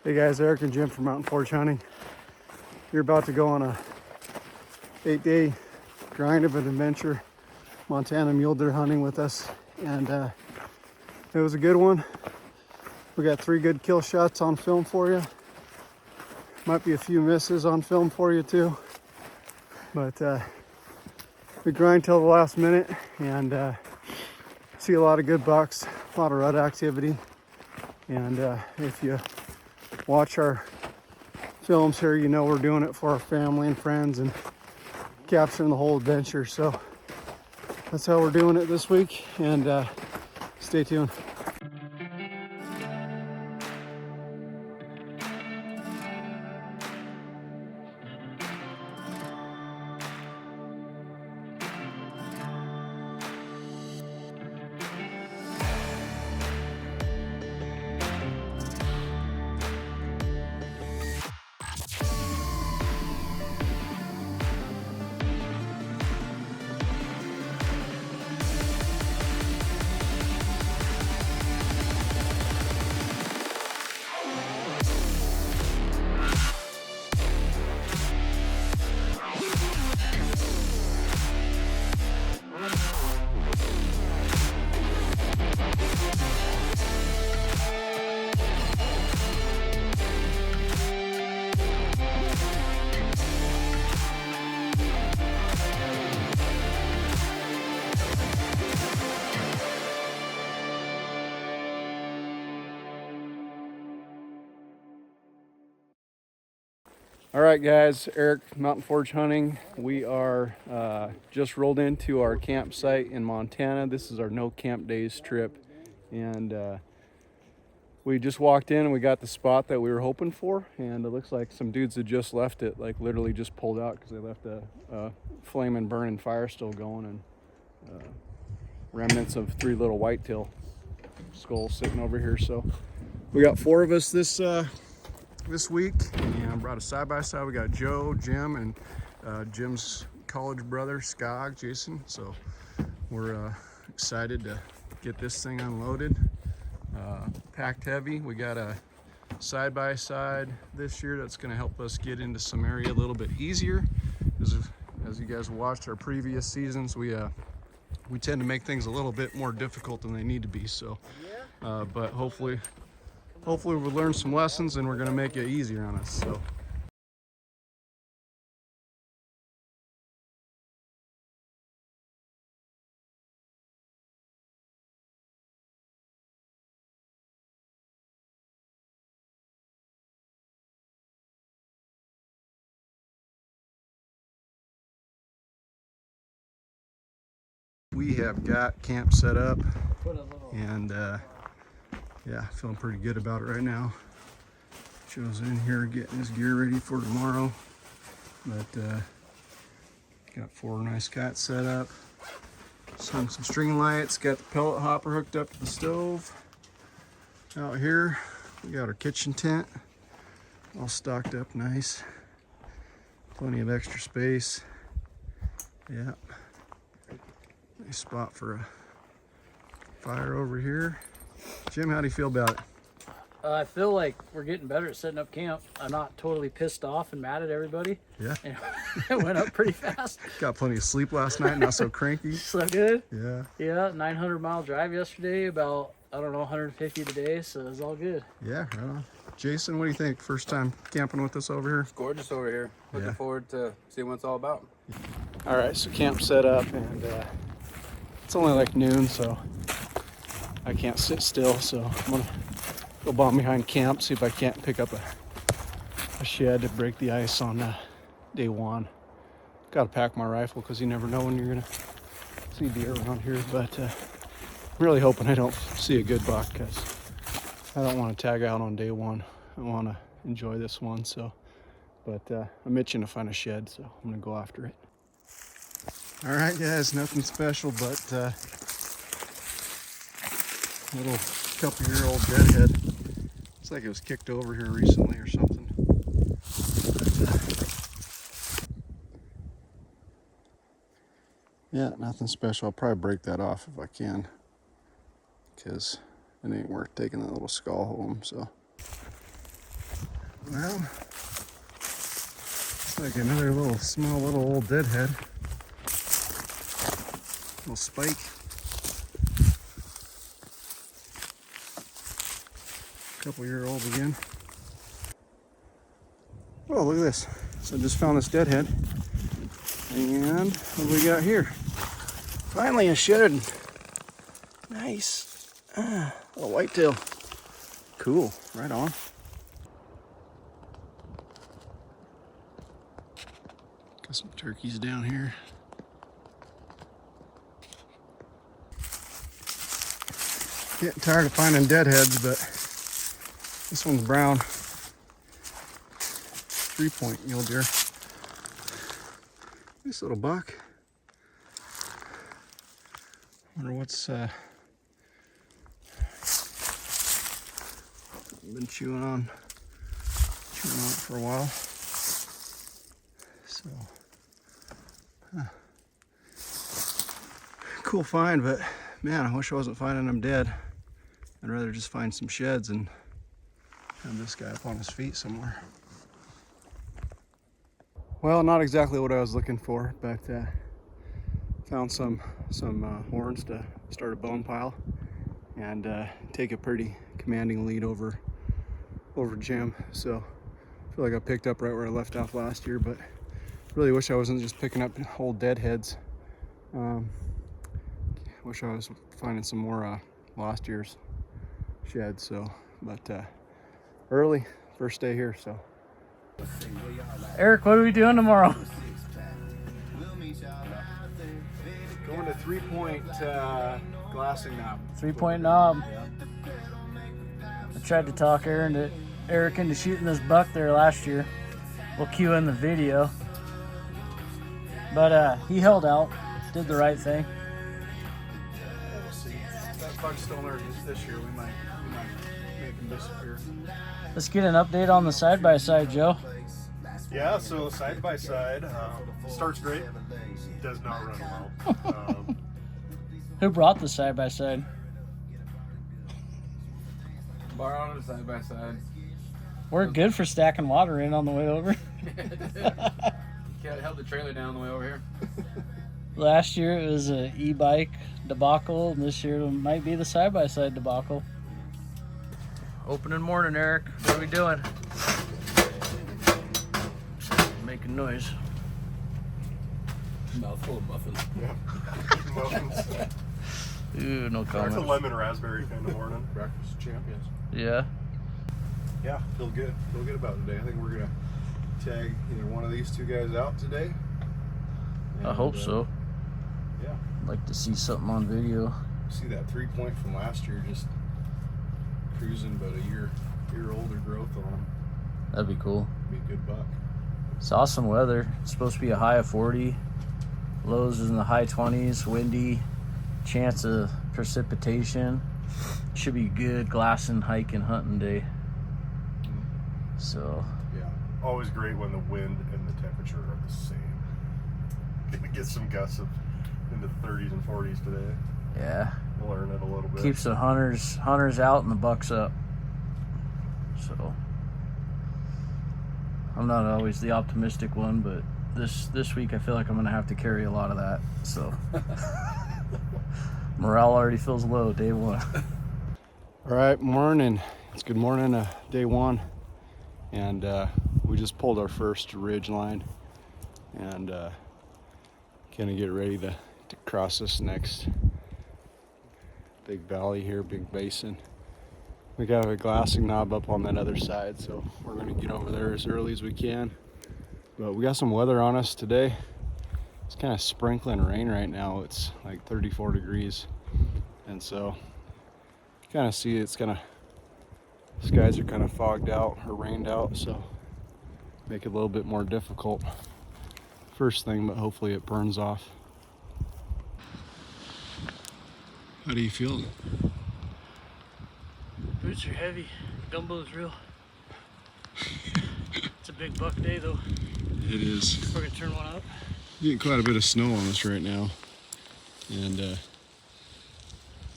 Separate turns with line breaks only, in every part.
Hey guys, Eric and Jim from Mountain Forge Hunting. You're about to go on a 8-day grind of an adventure, Montana mule deer hunting with us, and it was a good one. We got 3 good kill shots on film for you. Might be a few misses on film for you too, but we grind till the last minute and see a lot of good bucks, a lot of rut activity, and if you watch our films here, you know we're doing it for our family and friends and capturing the whole adventure. So that's how we're doing it this week, and stay tuned. All right, guys, Eric, Mountain Forge Hunting. We are just rolled into our campsite in Montana. This is our no camp days trip, and we just walked in and we got the spot that we were hoping for, and it looks like some dudes had just left it, like literally just pulled out because they left a flaming, burning fire still going, and remnants of 3 little whitetail skulls sitting over here. So we got 4 of us this week, and brought a side-by-side. We got Joe, Jim, and Jim's college brother, Skog, Jason. So we're excited to get this thing unloaded. Packed heavy. We got a side-by-side this year that's going to help us get into some area a little bit easier. As you guys watched our previous seasons, we tend to make things a little bit more difficult than they need to be. So, but hopefully we'll learn some lessons, and we're going to make it easier on us. So. We have got camp set up, and yeah, feeling pretty good about it right now. Joe's in here getting his gear ready for tomorrow, but got 4 nice cots set up, hung some string lights, got the pellet hopper hooked up to the stove. Out here we got our kitchen tent all stocked up nice, plenty of extra space. Yeah, nice spot for a fire over here. Jim, how do you feel about it?
I feel like we're getting better at setting up camp. I'm not totally pissed off and mad at everybody.
Yeah.
And it went up pretty fast.
Got plenty of sleep last night, not so cranky.
Slept good.
Yeah.
Yeah, 900-mile drive yesterday, about, I don't know, 150 today, so it's all good.
Yeah, right on. Jason, what do you think? First time camping with us over here?
It's gorgeous over here. Looking forward to seeing what it's all about.
All right, so camp set up, and it's only like noon, so I can't sit still, so I'm gonna go bomb behind camp, see if I can't pick up a shed to break the ice on day 1. Gotta pack my rifle because you never know when you're gonna see deer around here, but I'm really hoping I don't see a good buck because I don't want to tag out on day 1. I want to enjoy this one, so, but I'm itching to find a shed, so I'm gonna go after it. All right, guys, nothing special, but little couple-year-old deadhead. Looks like it was kicked over here recently or something. But, yeah, nothing special. I'll probably break that off if I can, because it ain't worth taking that little skull home. So Well, it's like another little small little old deadhead. Little spike. Couple-year-old again. Oh, look at this. So I just found this deadhead. And what do we got here? Finally a shed. Nice. Little whitetail. Cool. Right on. Got some turkeys down here. Getting tired of finding deadheads, but this one's brown. 3-point mule deer. Nice little buck. Wonder what's been chewing on it for a while. So cool find, but man, I wish I wasn't finding them dead. I'd rather just find some sheds and have this guy up on his feet somewhere. Well, not exactly what I was looking for, but found some horns to start a bone pile and take a pretty commanding lead over Jim. So I feel like I picked up right where I left off last year, but really wish I wasn't just picking up old deadheads. Wish I was finding some more last year's sheds. So, but early, first day here, so.
Eric, what are we doing tomorrow?
Going to 3-point glassing knob.
3-point knob. I tried to talk Eric into shooting this buck there last year. We'll cue in the video. But he held out, did the right thing.
We'll see. If that buck's still there this year, we might make him disappear.
Let's get an update on the side-by-side, Joe.
Yeah, so side-by-side starts great, does not run well.
Who brought the side-by-side?
Bar on it side by side.
We're good for stacking water in on the way over.
Held the trailer down on the way over here.
Last year it was an e-bike debacle, and this year it might be the side-by-side debacle. Opening morning, Eric. What are we doing? Making noise.
Mouthful of muffins.
Yeah. Muffins.
Ooh, no
It's
comment.
a lemon raspberry kind of morning.
Breakfast champions.
Yeah.
Yeah, feel good. Feel good about today. I think we're gonna tag either one of these two guys out today.
I hope so.
Yeah.
I'd like to see something on video.
See that 3-point from last year, just cruising about a year older growth on them.
That'd be cool.
Be a good buck.
It's awesome weather. It's supposed to be a high of 40. Lows is in the high 20s, windy, chance of precipitation. Should be good glassing, hiking, hunting day. So
Yeah. Always great when the wind and the temperature are the same. Gonna get some gusts into the 30s and 40s today.
yeah,
We'll learn it a little bit.
keeps the hunters out and the bucks up. So I'm not always the optimistic one, but this week I feel like I'm gonna have to carry a lot of that. So morale already feels low day one.
All right, morning. It's good morning, day one. And we just pulled our first ridge line and gonna get ready to cross this next big valley here, big basin. We got a glassing knob up on that other side, so we're gonna get over there as early as we can. But we got some weather on us today. It's kind of sprinkling rain right now. It's like 34 degrees. And so you kind of see it's kind of, skies are kind of fogged out or rained out, so make it a little bit more difficult first thing, but hopefully it burns off. How do you feel?
Boots are heavy, gumbo's real. It's a big buck day though.
It is.
We're gonna turn one up.
Getting quite a bit of snow on us right now, and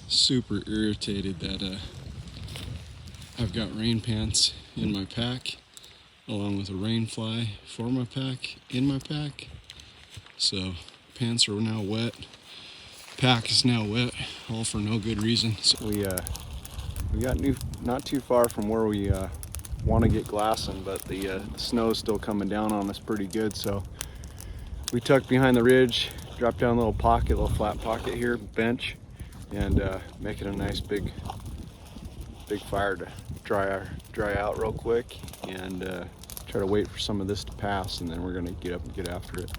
super irritated that I've got rain pants in my pack along with a rain fly for my pack, in my pack. So pants are now wet, pack is now wet, all for no good reason. So we got not too far from where we want to get glassing, but the snow's still coming down on us pretty good. So we tucked behind the ridge, dropped down a little pocket, little flat pocket here, bench, and make it a nice big fire to dry out real quick, and try to wait for some of this to pass, and then we're gonna get up and get after it.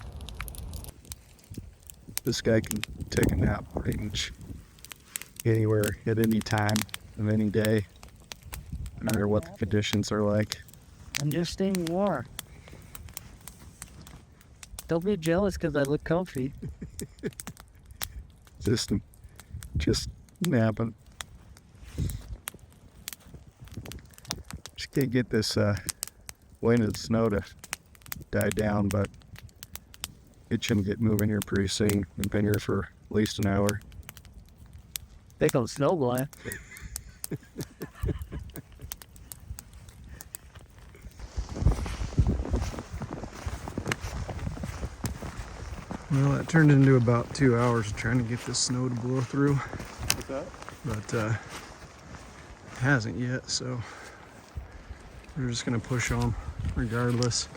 This guy can take a nap range anywhere at any time of any day, no matter what the conditions are like.
I'm just staying warm. Don't be jealous because I look comfy.
Just napping. Just can't get this wind and snow to die down, but it shouldn't get moving here pretty soon. We've been here for at least an hour.
Think I'm snow blind.
Well, that turned into about 2 hours of trying to get this snow to blow through.
What's that?
But it hasn't yet, so we're just gonna push on regardless.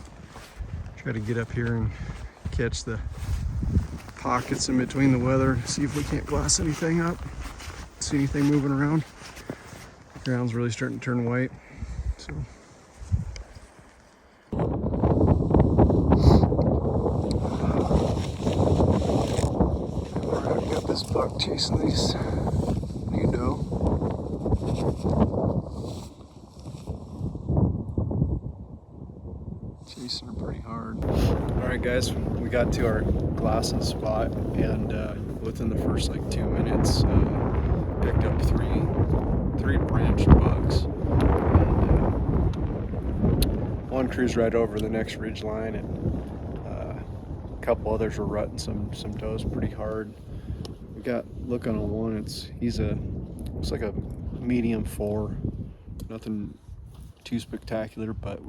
Try to get up here and catch the pockets in between the weather, see if we can't glass anything up, see anything moving around. The ground's really starting to turn white, so. I've got this buck chasing these new doe. Chasing her pretty hard. Alright guys, we got to our glassing spot, and within the first like 2 minutes picked up three branch bucks. And, one cruised right over the next ridge line, and a couple others were rutting some does pretty hard. We got looking on one, it's like a medium 4, nothing too spectacular, but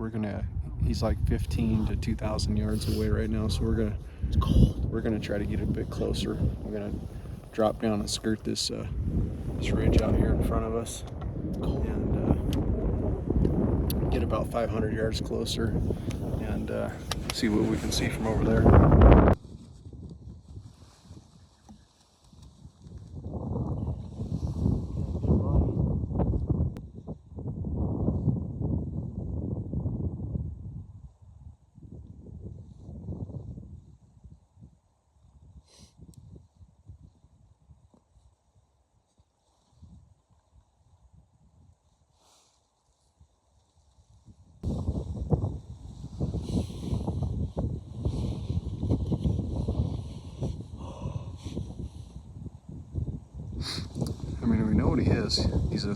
he's like 15 to 2,000 yards away right now, so we're gonna try to get a bit closer. We're gonna drop down and skirt this ridge out here in front of us, and get about 500 yards closer, and see what we can see from over there. I mean, we know what he is. He's a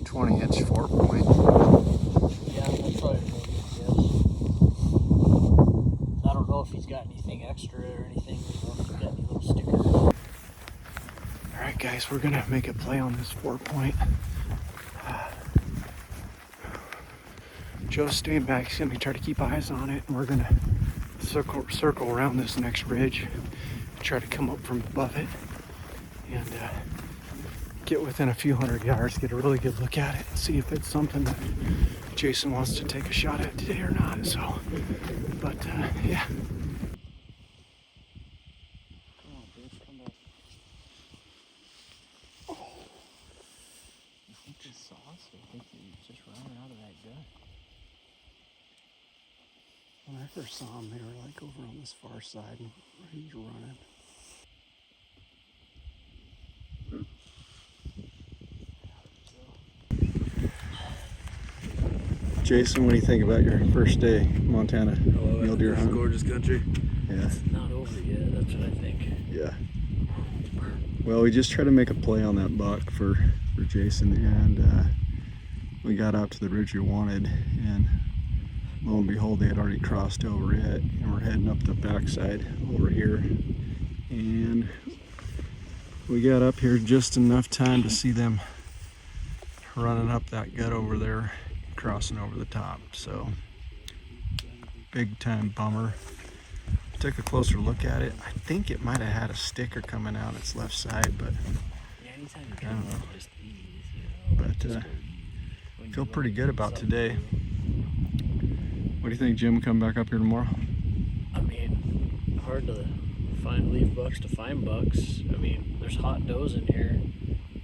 20-inch 4-point.
Yeah, that's probably a really good guess. I don't know if he's got anything extra or anything. I don't know if he's got any little stickers.
Alright guys, we're gonna make a play on this 4-point. Joe's staying back. He's gonna try to keep eyes on it, and we're gonna circle around this next ridge, try to come up from above it, and get within a few hundred yards, get a really good look at it, and see if it's something that Jason wants to take a shot at today or not. So, but yeah. When I first saw them, they were like over on this far side, and he's running. Jason, what do you think about your first day Montana mule deer hunting?
Gorgeous country.
Yeah.
It's not over yet, that's what I think.
Yeah. Well, we just tried to make a play on that buck for Jason, and we got out to the ridge we wanted, and lo and behold, they had already crossed over it, and we're heading up the backside over here. And we got up here just enough time to see them running up that gut over there, crossing over the top. So big time bummer. Took a closer look at it. I think it might have had a sticker coming out its left side, but
Yeah, anytime you
I don't know.
just ease, you know.
But feel pretty good about today. What do you think, Jim? Come back up here tomorrow?
I mean, hard to leave bucks to find bucks. I mean, there's hot does in here.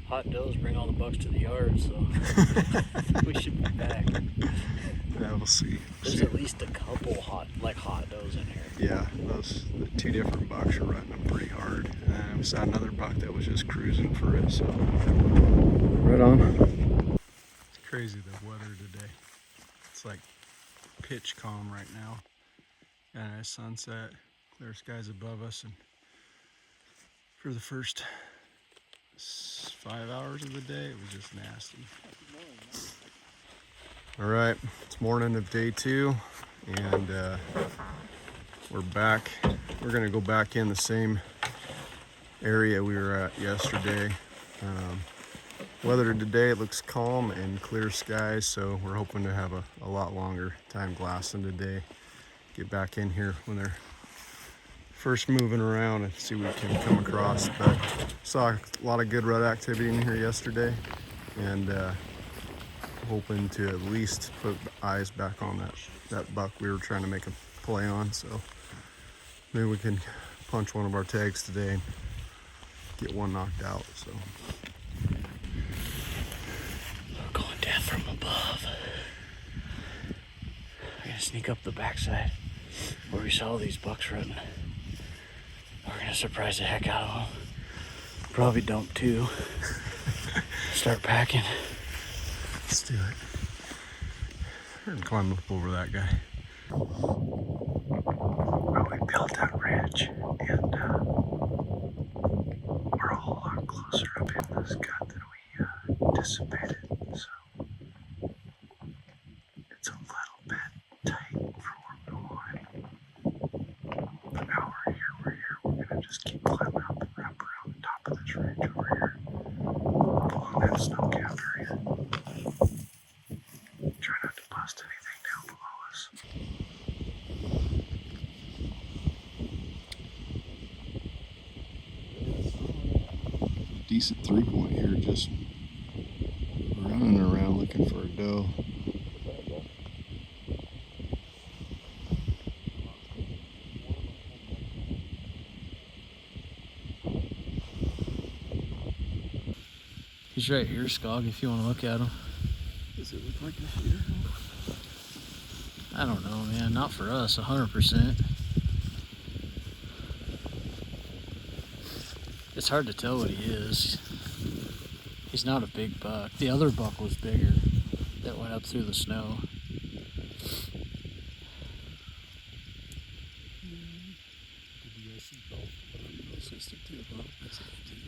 Hot does bring all the bucks to the yard, so we should be back.
Yeah, we'll see.
There's at least a couple hot does in here.
Yeah, the two different bucks are running them pretty hard. And we saw another buck that was just cruising for it, so right on. It's crazy the weather today. It's like pitch calm right now. And at sunset, clear skies above us, and for the first 5 hours of the day, it was just nasty. All right, it's morning of day 2, and we're back. We're gonna go back in the same area we were at yesterday. Weather today, it looks calm and clear skies, so we're hoping to have a lot longer time glassing today. Get back in here when they're first moving around and see what we can come across. But saw a lot of good rut activity in here yesterday, and hoping to at least put eyes back on that buck we were trying to make a play on. So maybe we can punch one of our tags today and get one knocked out. So
We're going down from above. We're gonna sneak up the backside where we saw these bucks rutting. We're gonna surprise the heck out of them. Probably dump 2. Start packing.
let's do it. We're gonna climb up over that guy. Well, we built that ridge, and we're a whole lot closer up in this gut than we anticipated. So it's a little bit tight for where we want. But now we're here. We're gonna just keep climbing up and wrap around the top of this ridge over here, along that snow cap area. Try not to bust anything down below us. Decent 3-point here, just running around looking for a doe.
He's right here, Skog, if you want to look at him.
Does it look like a shooter?
I don't know, man. Not for us, 100%. It's hard to tell what he is. He's not a big buck. The other buck was bigger that went up through the snow.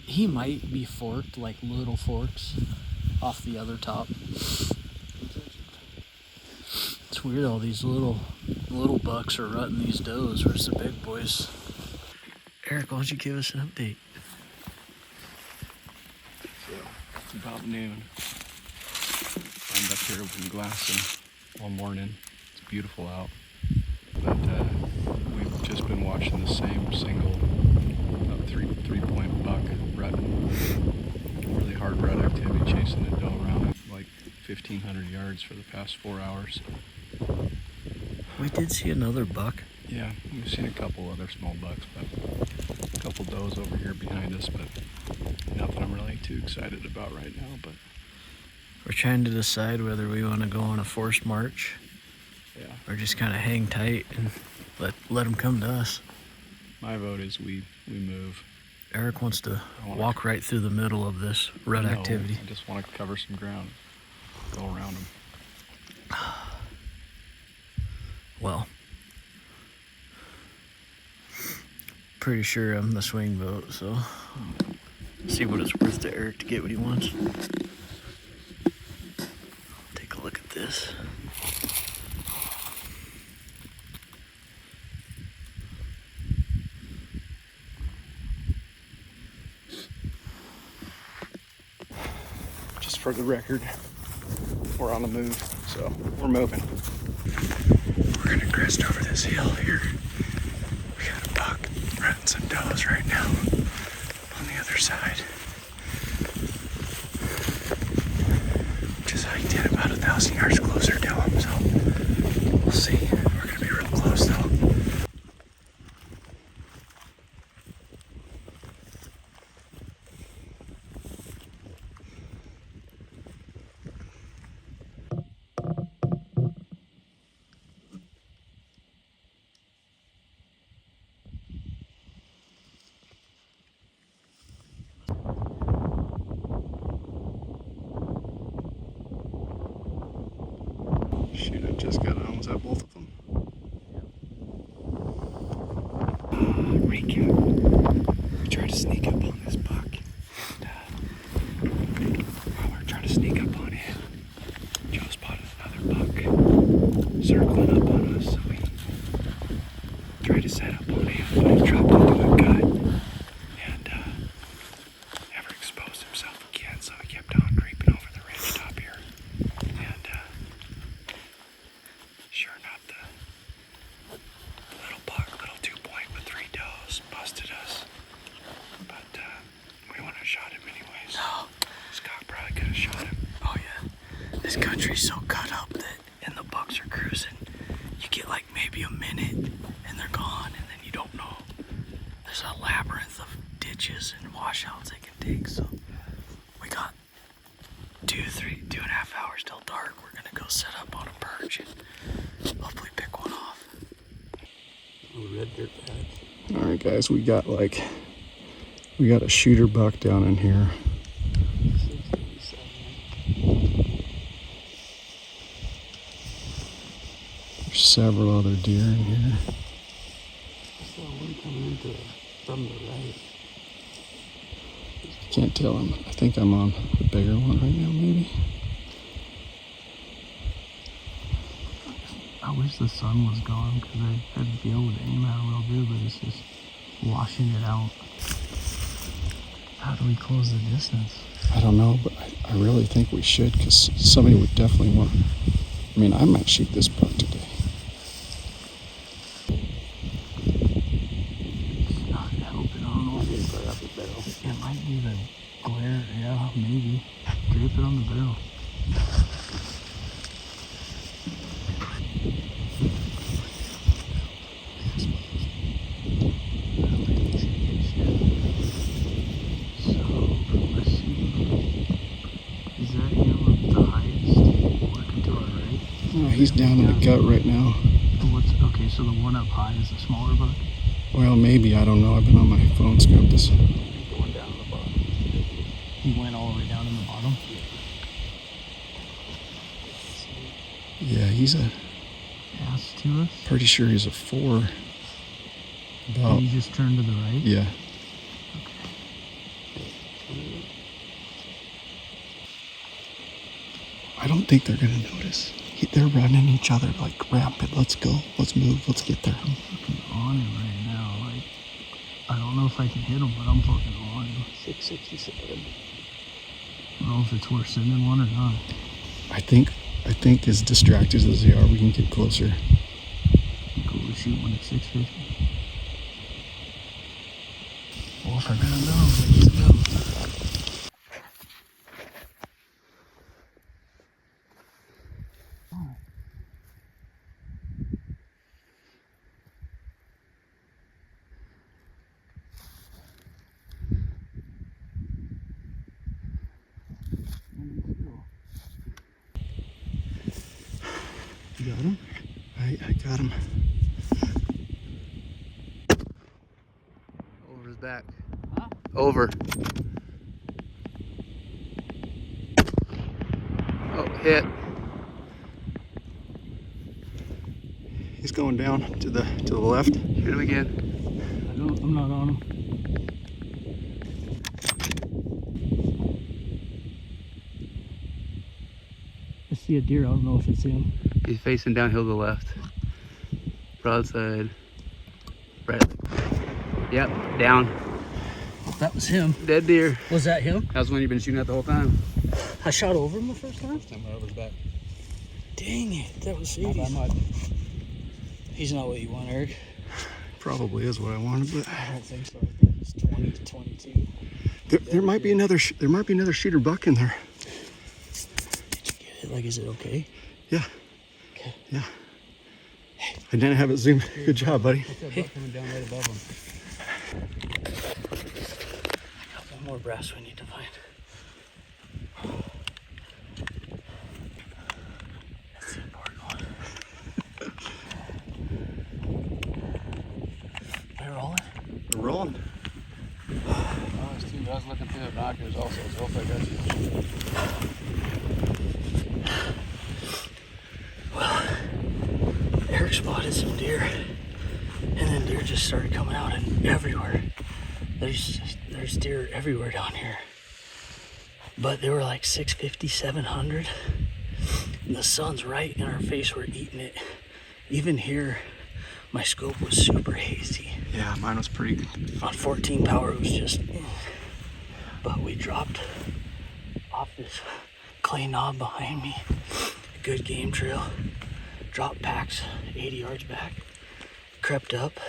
He might be forked, like little forks off the other top. It's weird, all these little bucks are rutting these does. Where's the big boys? Eric, why don't you give us an update?
So it's about noon. I'm up here with glassing all morning. It's beautiful out, but we've just been watching the same single three-point buck rutting. Really hard rut activity, chasing a doe around at like 1,500 yards for the past 4 hours.
We did see another buck.
Yeah, we've seen a couple other small bucks, but a couple does over here behind us, but nothing I'm really too excited about right now. But
We're trying to decide whether we want to go on a forced march
yeah,
or just kind of hang tight and let them come to us.
my vote is we move.
Eric wants to
I wanna
walk right through the middle of this rut
No,
activity.
I just want to cover some ground, go around them.
Well, pretty sure I'm the swing vote, so see what it's worth to Eric to get what he wants. Take a look at this.
Just for the record, we're on the move, so we're moving.
We're gonna crest over this hill here. We got a buck running some does right now on the other side. Just hiked in about 1,000 yards closer to him, so we'll see. We're gonna be real close though. Shoot, I just got on. Was that both of them? Recap. We tried to sneak up on this buck. And, while we were trying to sneak up on him, Joe spotted another buck circling up on us. So we tried to set up on him, but he dropped into a gut and never exposed himself again. So he kept on creeping over the ridge top here. And sure enough, the little buck, little 2-point with 3 does, busted us. But we wouldn't have shot him anyways. No. Scott probably could have shot him. Oh yeah. This country's so cut up that, and the bucks are cruising, you get like maybe a minute and they're gone, and then you don't know. There's a labyrinth of ditches and washouts they can dig. So we got 2.5 hours till dark. We're gonna go set up on a perch and hopefully pick one off.
Red dirt patch.
All right, guys, we got a shooter buck down in here. There's several other deer in here.
I saw one coming from the right.
Can't tell him. I think I'm on the bigger one right now, maybe. I wish the sun was gone because I'd be able to aim at it real good, but it's just washing it out. How do we close the distance? I don't know, but I really think we should, because somebody would definitely want. I mean, I might shoot this buck today. It might be the glare, yeah, maybe. Drape it on the barrel. So, let's see. Is that him up the highest, working to our right? No, he's down in the gut right now. Okay, so the one up high is the smaller buck? Well, maybe, I don't know. I've been on my phone scrubbed this.
Going down the bottom.
He went all the way down in the bottom? Yeah, he's a... Pass to us? Pretty sure he's a 4. About... Did he just turn to the right? Yeah. Okay. I don't think they're gonna notice. They're running each other like rampant. Let's go. Let's move. Let's get there. I'm fucking on him right now. Like, I don't know if I can hit him, but I'm fucking on him.
667.
I don't know if it's worth sending one or not. I think as distracted as they are, we can get closer. Cool to shoot one at 650. Well, if I'm gonna know, let's go. You got him? I got him. Over his back. Huh? Over. Oh, hit. He's going down to the left. Shoot him again. I'm not on him. I see a deer. I don't know if it's him. He's facing downhill to the left. Broadside. Right. Yep, down. That was him. Dead deer. Was that him?
That was the one you've been shooting at the whole time.
I shot over him the first time?
First time right over his back.
Dang it, that was 80.
He's not what you want, Eric.
Probably is what I wanted, but
I don't think so. I think he's 20 to 22.
there might be another shooter buck in there.
Did you get it? Like, is it okay?
Yeah.
Okay.
Yeah. I didn't have it zoomed. Good job, buddy.
Hey. Coming down right above him. I got one more brass we need to find. That's the important one. They're rolling.
We're rolling.
Oh, this dude, I was looking through the binoculars also, so hopefully I got you.
Well, Eric spotted some deer, and then deer just started coming out and everywhere. There's deer everywhere down here. But they were like 650, 700. And the sun's right in our face, we're eating it. Even here, my scope was super hazy.
Yeah, mine was pretty good.
On 14 power, it was just, but we dropped off this clay knob behind me. A good game trail. Dropped packs 80 yards back. Crept up.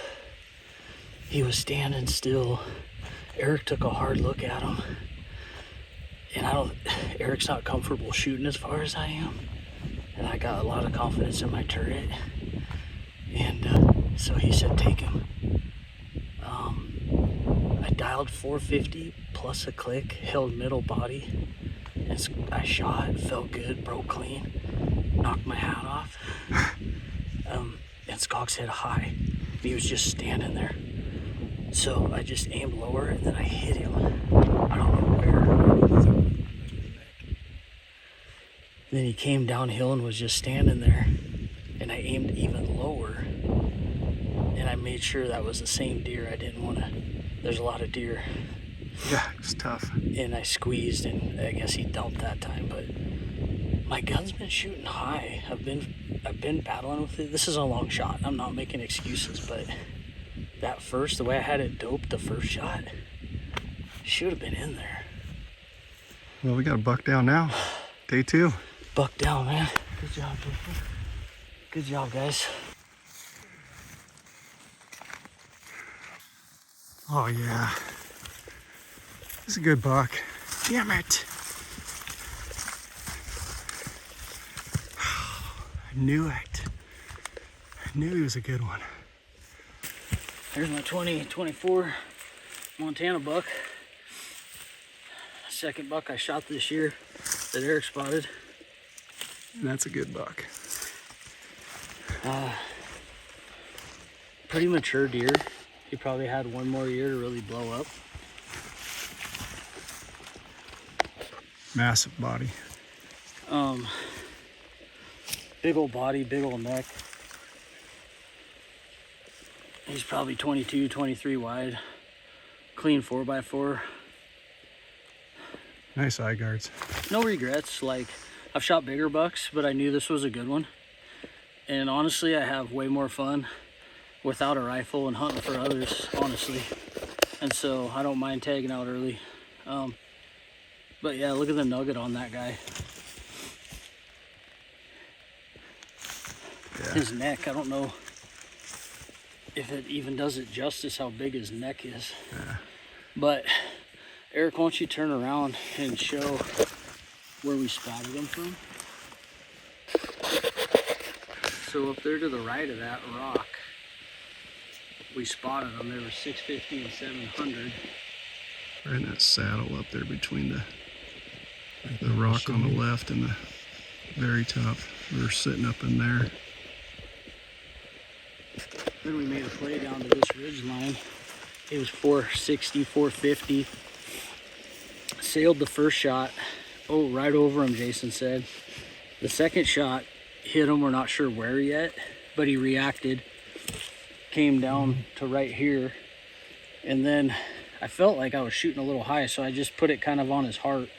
He was standing still. Eric took a hard look at him. And Eric's not comfortable shooting as far as I am. And I got a lot of confidence in my turret. And so he said, take him. I dialed 450 plus a click, held middle body, and I shot, felt good, broke clean, knocked my hat off. And Skog's hit high. He was just standing there. So I just aimed lower and then I hit him. I don't know where. Then he came downhill and was just standing there. And I aimed even lower. And I made sure that was the same deer. I didn't want to, there's a lot of deer.
Yeah, it's tough.
And I squeezed and I guess he dumped that time, but my gun's been shooting high. I've been battling with it. This is a long shot. I'm not making excuses, but the way I had it doped, the first shot, should have been in there.
Well, we got a buck down now. Day 2.
Buck down, man. Good job, Jason. Good job, guys.
Oh yeah. It's a good buck. Damn it. I knew it. I knew he was a good one.
Here's my 2024 Montana buck. Second buck I shot this year that Eric spotted.
And that's a good buck.
Pretty mature deer. He probably had one more year to really blow up.
Massive body.
Big old body, big old neck. He's probably 22, 23 wide. Clean 4x4.
Nice eye guards.
No regrets. Like, I've shot bigger bucks, but I knew this was a good one. And honestly, I have way more fun without a rifle and hunting for others, honestly. And so I don't mind tagging out early. But yeah, look at the nugget on that guy.
Yeah.
His neck, I don't know if it even does it justice how big his neck is.
Yeah.
But Eric, why don't you turn around and show where we spotted him from? So up there to the right of that rock, we spotted them. They were 650 and 700.
Right in that saddle up there between the rock on the left and the very top. We were sitting up in there.
Then we made a play down to this ridge line. It was 460, 450. Sailed the first shot. Oh, right over him, Jason said. The second shot hit him. We're not sure where yet, but he reacted. Came down to right here. And then I felt like I was shooting a little high, so I just put it kind of on his heart.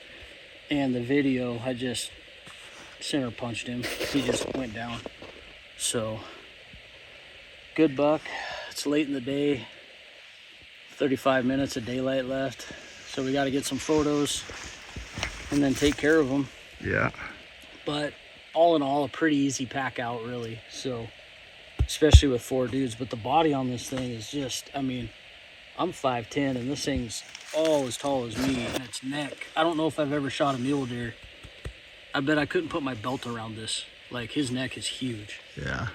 And the video, I just center punched him. He just went down. So, good buck. It's late in the day. 35 minutes of daylight left. So we got to get some photos and then take care of them.
Yeah.
But all in all, a pretty easy pack out, really. So especially with 4 dudes. But the body on this thing is just, I mean, I'm 5'10", and this thing's all as tall as me, and its neck. I don't know if I've ever shot a mule deer. I bet I couldn't put my belt around this. Like, his neck is huge.
Yeah.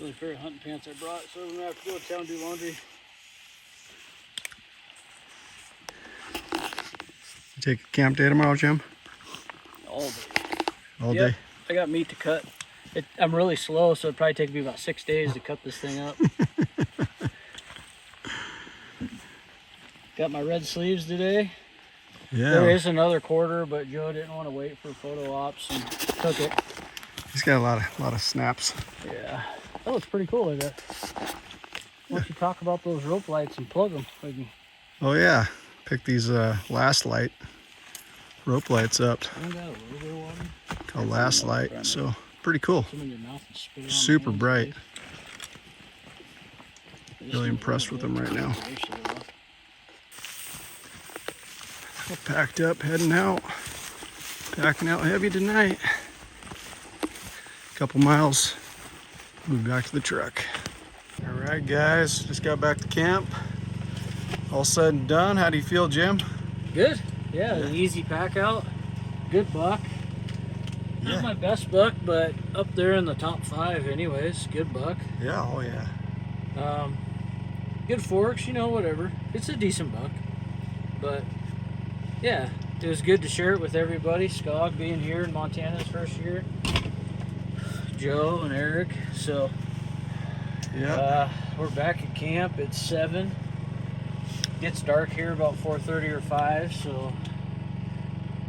Really favorite hunting pants I brought, so I'm gonna have to go to town and do laundry.
Take a camp day tomorrow, Jim?
All day.
All
Yep.
day?
I got meat to cut. I'm really slow, so it'd probably take me about 6 days to cut this thing up. Got my red sleeves today.
Yeah.
There is another quarter, but Joe didn't want to wait for photo ops and took it.
He's got a lot of snaps.
Yeah. That looks pretty cool like that. Why don't you talk about those rope lights and plug them with me?
Oh yeah. Pick these last light rope lights up.
Ain't got a little bit of water?
Called last light. So pretty cool.
Some in your mouth and spit it on
Super
my hands,
bright.
please.
Really impressed with them right now. Packed up, heading out. Packing out heavy tonight. Couple miles. Move back to the truck. All right, guys, just got back to camp. All said and done. How do you feel, Jim?
Good. Yeah, an easy pack out. Good buck.
Yeah.
Not my best buck, but up there in the top 5 anyways. Good buck.
Yeah, oh yeah.
Good forks, you know, whatever. It's a decent buck. But yeah, it was good to share it with everybody. Skog being here in Montana's first year. Joe and Eric. So
Yeah.
we're back at camp. It's 7. Gets dark here about 4:30 or 5, so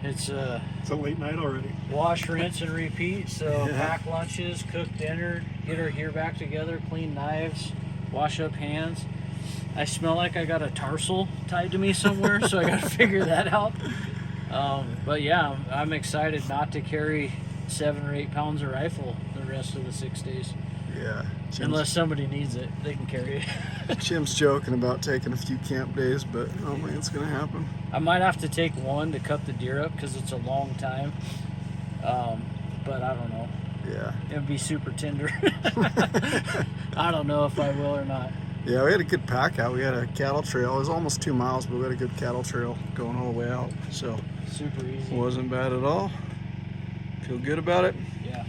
it's
It's a late night already.
wash, rinse, and repeat. So
Yeah.
pack lunches, cook dinner, get our gear back together, clean knives, wash up hands. I smell like I got a tarsal tied to me somewhere, so I got to figure that out. But yeah, I'm excited not to carry 7 or 8 pounds of rifle the rest of the 6 days.
Yeah.
Unless somebody needs it, they can carry it.
Jim's joking about taking a few camp days, but I don't think it's gonna happen.
I might have to take one to cut the deer up because it's a long time. But I don't know.
Yeah.
It would be super tender. I don't know if I will or not.
Yeah, we had a good pack out. We had a cattle trail. It was almost 2 miles, but we had a good cattle trail going all the way out. So
Super
it
easy.
wasn't bad at all. Feel good about it.
Yeah.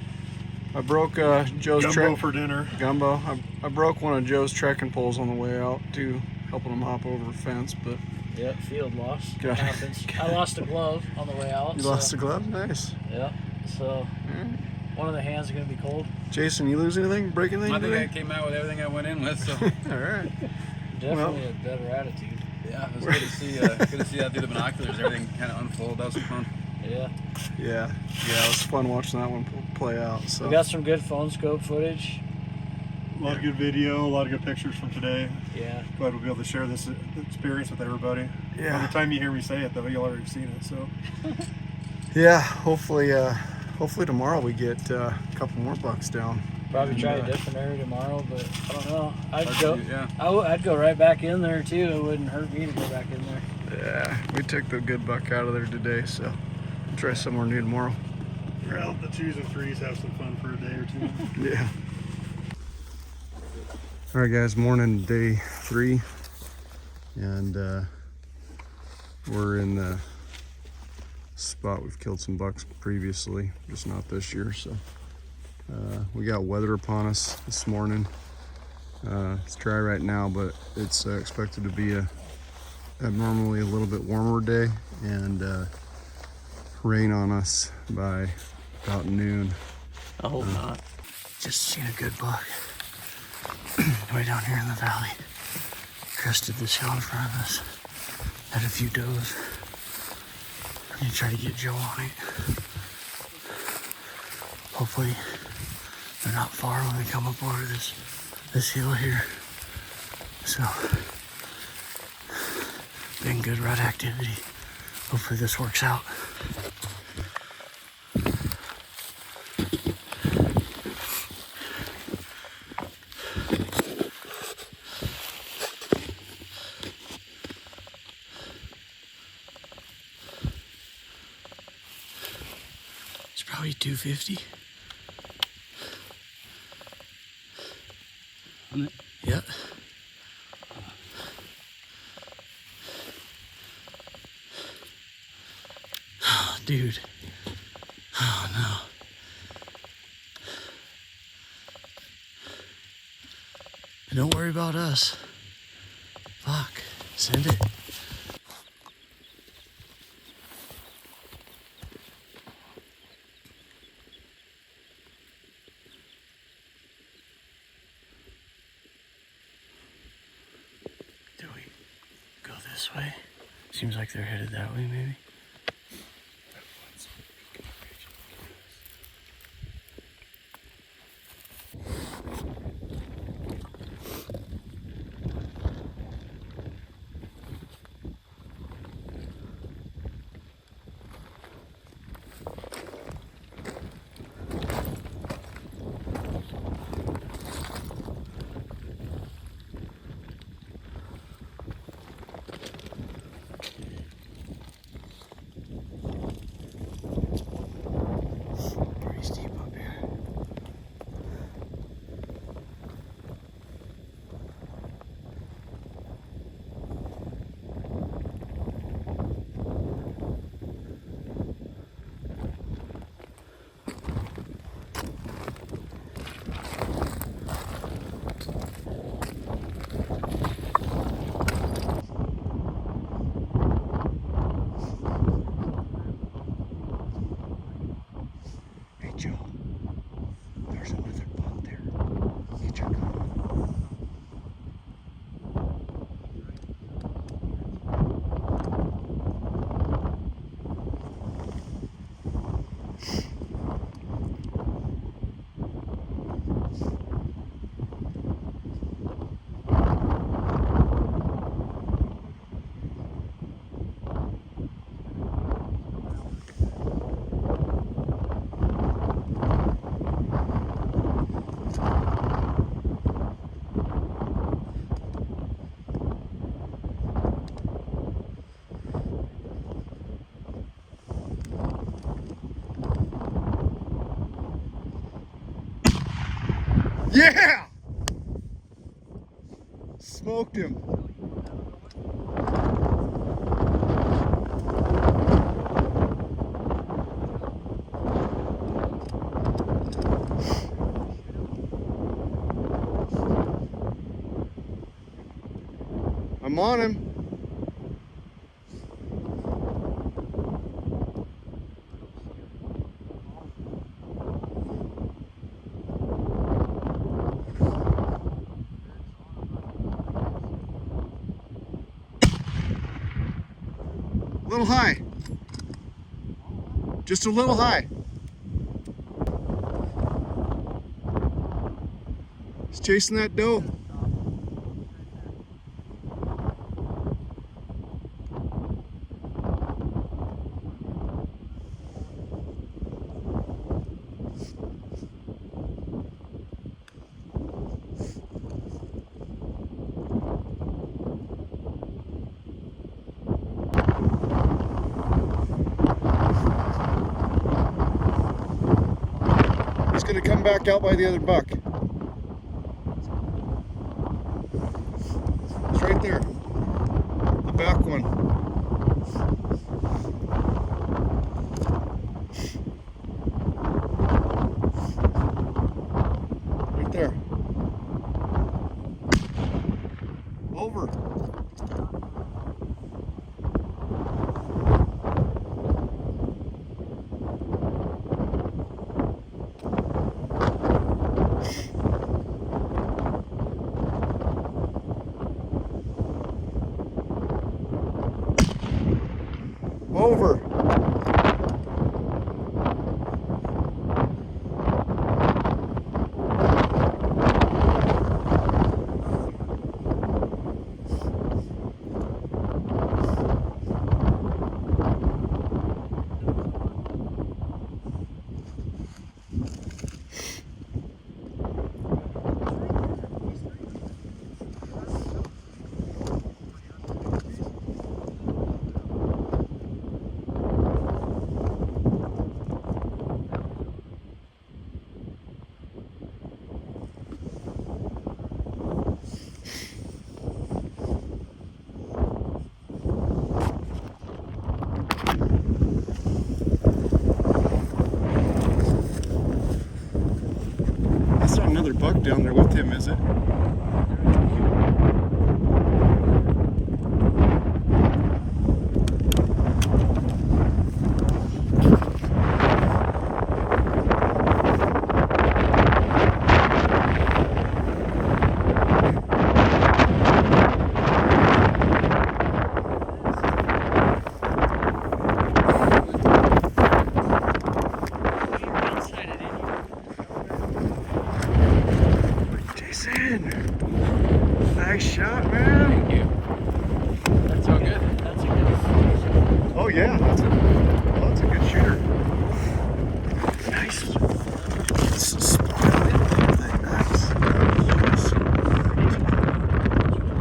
I broke Joe's
Gumbo for dinner.
Gumbo. I broke one of Joe's trekking poles on the way out too, helping him hop over a fence, but
Yep, field loss.
Got it.
Happens. I lost a glove on the way out.
you
so,
lost a glove? Nice.
Yeah. So one of the hands are gonna be cold.
Jason, you lose anything? Break anything
I think I
today?
came out with everything I went in with, so
All right.
Definitely a better attitude.
yeah, it was good to see that through the binoculars. Everything kind of unfold. That was fun.
Yeah.
Yeah. Yeah, it was fun watching that one play out. So
We got some good phone scope footage.
A lot of good video, a lot of good pictures from today.
Yeah.
Glad we'll be able to share this experience with everybody. By
yeah.
the time you hear me say it, though, you'll already have seen it. So
Yeah, hopefully tomorrow we get a couple more bucks down.
Probably try a
And,
different area tomorrow, but I don't know.
Yeah.
I'd go right back in there too. It wouldn't hurt me to go back in there.
Yeah, we took the good buck out of there today, so we'll try somewhere new tomorrow.
well, the 2s and 3s have some fun for a day or 2.
Yeah. All right, guys, morning day 3, and we're in the spot we've killed some bucks previously, just not this year. So we got weather upon us this morning. It's dry right now, but it's expected to be abnormally a little bit warmer day, and rain on us by about noon.
I hope not. Just seen a good buck. Way down here in the valley. Crested this hill in front of us. Had a few does. I'm gonna try to get Joe on it. Hopefully they're not far when we come up over this hill here. So been good rut activity. Hopefully this works out. Probably 250.
On it?
Yeah. Oh, dude. Oh no. And don't worry about us. Fuck. Send it. Do we go this way? Seems like they're headed that way, maybe. Pretty steep up here. Hey Joe, there's another buck there. Get your gun.
Yeah! Smoked him. I'm on him. A little high. Just a little high. He's chasing that doe. He's gonna come back out by the other buck. It's right there. The back one. Right there. Over.
down there with him, is it? Jason, nice shot, man.
Thank you. That's all good.
That's a good.
Oh yeah, that's a good shooter. Nice. Spot on it. Nice.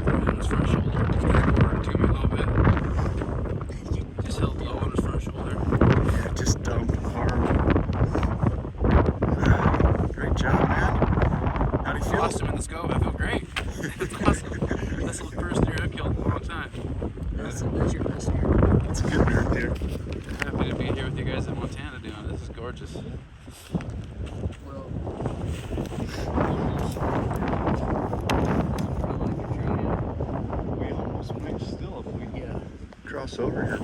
On his front shoulder. Just got over to me a little bit. Just held low on his front shoulder.
Yeah, just dump hard. Great job, man. How do you feel?
Lost him in the scope. I feel great. That's awesome. That's the first deer I've killed in a long time.
That's your best year.
That's a good nerd there.
Happy to be here with you guys in Montana doing it. This is gorgeous.
We almost might still if we cross over here.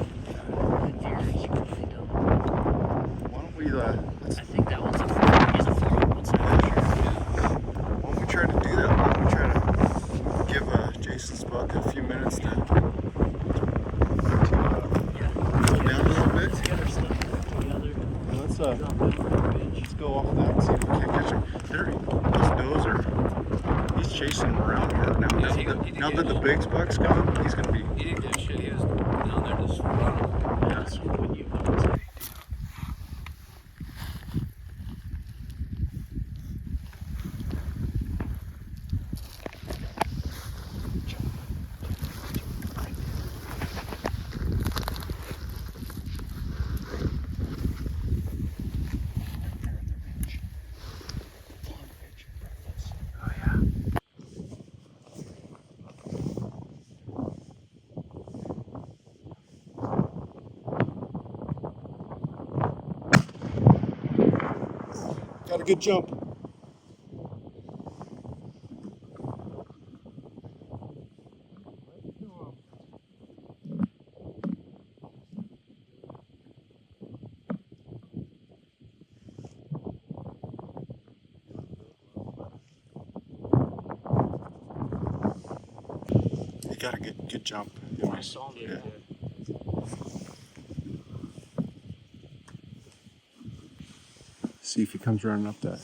Why don't we let's
I think that one's a four. He's a four. What's that?
Why don't we try to do that? Why don't we try to give Jason's buck a few minutes to go down a little bit?
Let's get our stuff together.
Let's
Drop down the ridge.
let's go off that and see if we can't catch him. Those does are he's chasing him around hard now.
Yeah,
Now that the big buck's gone, he's gonna be
He didn't give a shit. He was down there just running.
That's what you want.
got a good jump. He got a good jump.
I saw him.
Yeah. See if he comes running up that.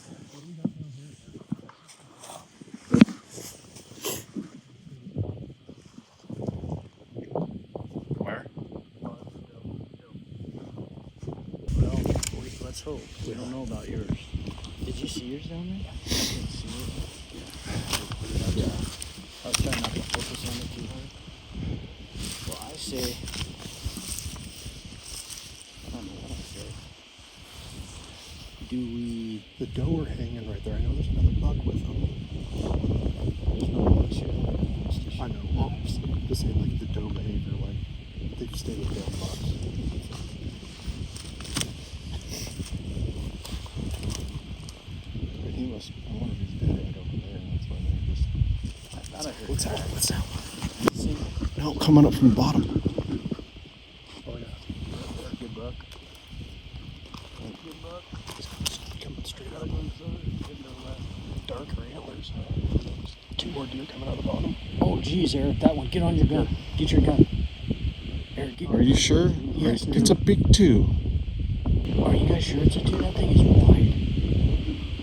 Where?
Well, let's hope. We don't know about yours. Did you see yours down there? I didn't see it. Yeah. I was trying not to focus on it too hard. Well, I say, I don't know what I say. Do we?
The doe are hanging right there. I know there's another buck with them.
There's no bugs here. It's just
I know. Well, this ain't like the doe behavior. Like they stay with their bucks. But he must. I wonder if he's dead over there. That's why they just.
I thought I heard.
What's that? What's that?
See?
No, coming up from the bottom.
Oh yeah. Good buck. Good buck.
He's coming straight up. Darker antlers. Two more deer coming out of the bottom.
Oh geez, Eric, that one. Get on your gun. Get your gun. Eric, get
Are you sure?
Yes,
It's a big two.
Are you guys sure it's a two? That thing is wide.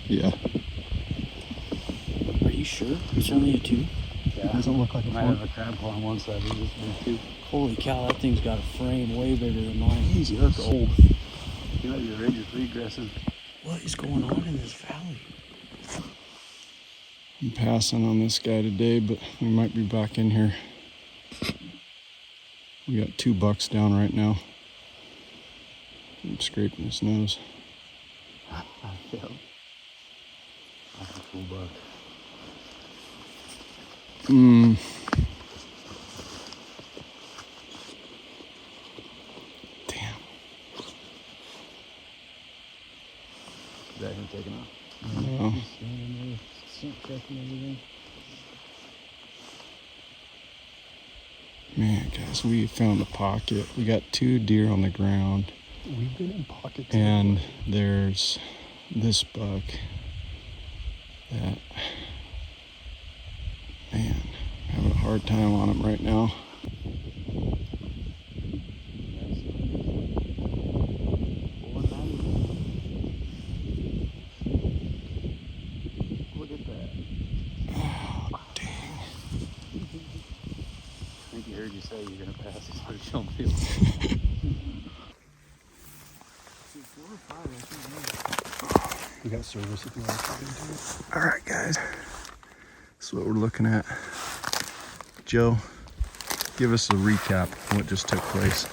Yeah.
Are you sure it's only a two?
Yeah.
Doesn't look like a
Might have a crab claw on one side. He's just been two.
Holy cow, that thing's got a frame way bigger than mine.
Easy, that's old.
He might be ready aggressive.
What is going on in this valley?
I'm passing on this guy today, but we might be back in here. We got 2 bucks down right now. I'm scraping his nose.
Yeah. That's a cool buck.
Damn.
Is that him taking off?
No.
scent check and everything.
Man, guys, we found a pocket. We got 2 deer on the ground.
We've been in pockets.
And there's this buck that, man, having a hard time on him right now.
Look at that.
Oh, dang.
I think he heard you say you're gonna pass this hard show field.
We got service if you want to get into it.
All right, guys. That's what we're looking at. Joe, give us a recap of what just took place.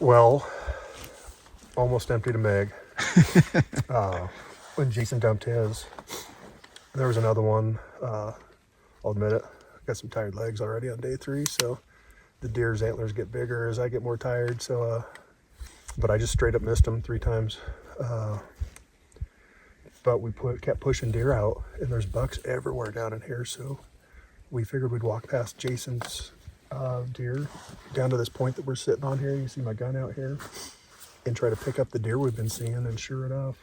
Well, almost emptied a meg. When Jason dumped his, there was another one. I'll admit it. I got some tired legs already on day 3, so the deer's antlers get bigger as I get more tired. So, but I just straight up missed him 3 times. But we kept pushing deer out, and there's bucks everywhere down in here. So we figured we'd walk past Jason's deer down to this point that we're sitting on here. You see my gun out here, and try to pick up the deer we've been seeing. And sure enough,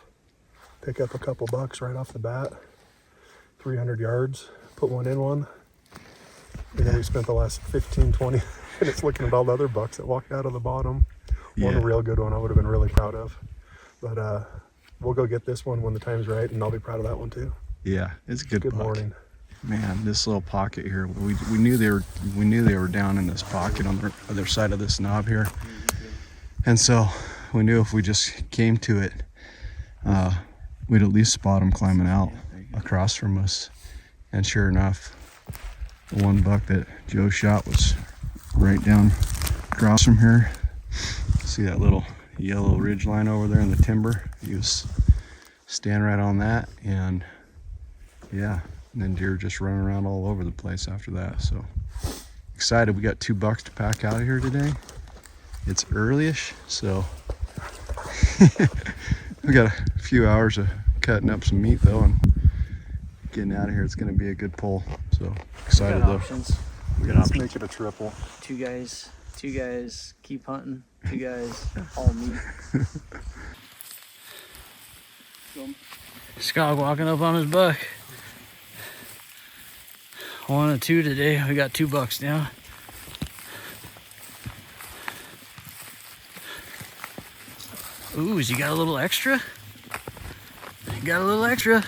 pick up a couple bucks right off the bat, 300 yards, put one in one. And then we spent the last 15, 20 minutes looking at all the other bucks that walked out of the bottom. One real good one I would have been really proud of. But we'll go get this one when the time's right, and I'll be proud of that one too.
Yeah, it's a good
Good
buck.
morning.
Man, this little pocket here. We knew they were down in this pocket on the other side of this knob here, and so we knew if we just came to it, we'd at least spot them climbing out across from us. And sure enough, the one buck that Joe shot was right down across from here. See that little yellow ridge line over there in the timber? He was standing right on that, and yeah. And then deer just running around all over the place after that. So excited. We got 2 bucks to pack out of here today. It's early-ish, so we got a few hours of cutting up some meat though and getting out of here. It's gonna be a good pull. So excited though.
Options.
We got
Let's
options.
make it a triple.
2 guys keep hunting. 2 guys all meet. Scott walking up on his buck. 1 and 2 today. We got 2 bucks down. Ooh, has he got a little extra? Got a little extra.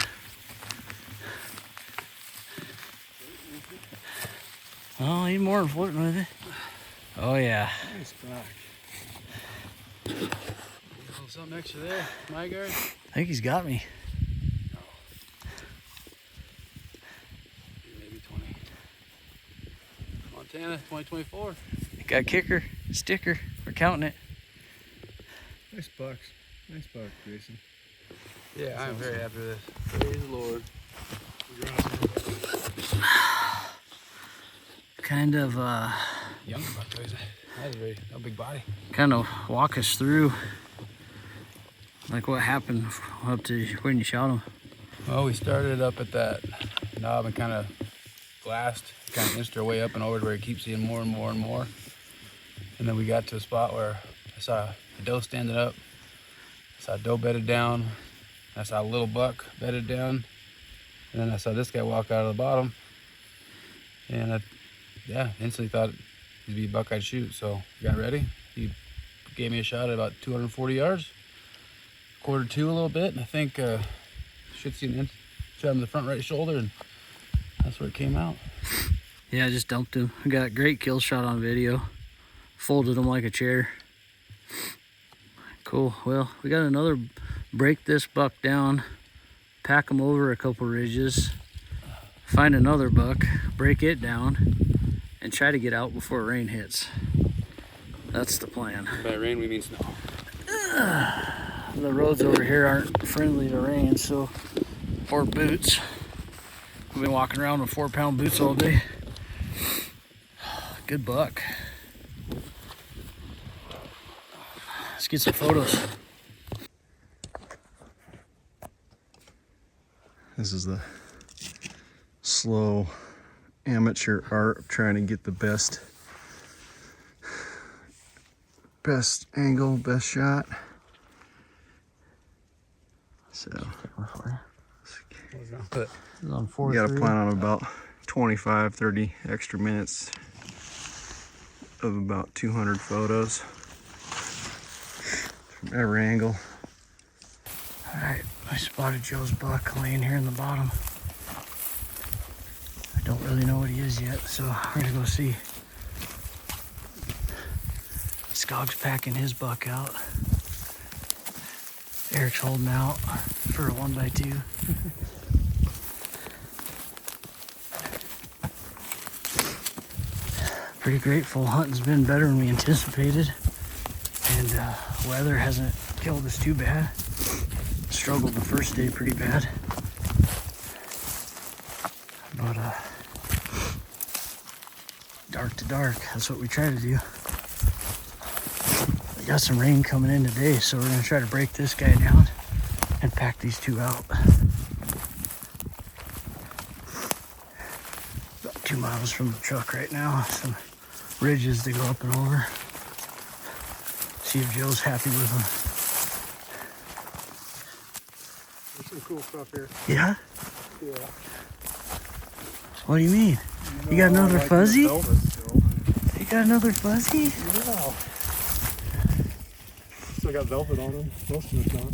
Oh, need more than floating with it. Oh yeah.
Nice buck. Something extra there, my guard.
I think he's got me.
Maybe 20. Montana 2024.
Got kicker, sticker. We're counting it.
Nice bucks. Nice buck, Jason.
Yeah, I'm very happy with this. Praise the Lord.
Kind of
Younger buck, though. That's a big body.
kind of walk us through like what happened up to when you shot him.
Well, we started up at that knob and kind of glassed, kind of inched our way up and over to where you keep seeing more and more and more. And then we got to a spot where I saw a doe standing up, I saw a doe bedded down, I saw a little buck bedded down, and then I saw this guy walk out of the bottom. And I, instantly thought he'd be a buck I'd shoot. So got ready. He gave me a shot at about 240 yards, quarter 2 a little bit, and I think should see an inch, shot him in the front right shoulder, and that's where it came out.
Yeah, I just dumped him. I got a great kill shot on video. Folded him like a chair. Cool. Well, we got another break this buck down, pack him over a couple ridges, find another buck, break it down, and try to get out before rain hits. That's the plan.
By rain, we mean snow.
The roads over here aren't friendly to rain, so or boots. We've been walking around with 4-pound boots all day. Good buck. Let's get some photos.
This is the slow amateur art of trying to get the best angle, best shot. So
But it's on
you gotta
4-3.
plan on about 25, 30 extra minutes of about 200 photos from every angle.
All right, I spotted Joe's buck laying here in the bottom. I don't really know what he is yet, so we're gonna go see. Skog's packing his buck out. Eric's holding out for a 1x2. Pretty grateful. Hunting's been better than we anticipated, and weather hasn't killed us too bad. Struggled the first day pretty bad, but dark to dark, that's what we try to do. We got some rain coming in today, so we're gonna try to break this guy down and pack these two out. About 2 miles from the truck right now. Some ridges to go up and over. See if Joe's happy with them.
There's some cool stuff here.
Yeah?
Yeah.
What do you mean? You got another
I like
fuzzy?
the velvet still.
You got another fuzzy?
Yeah. Still got velvet on them. Most of the time.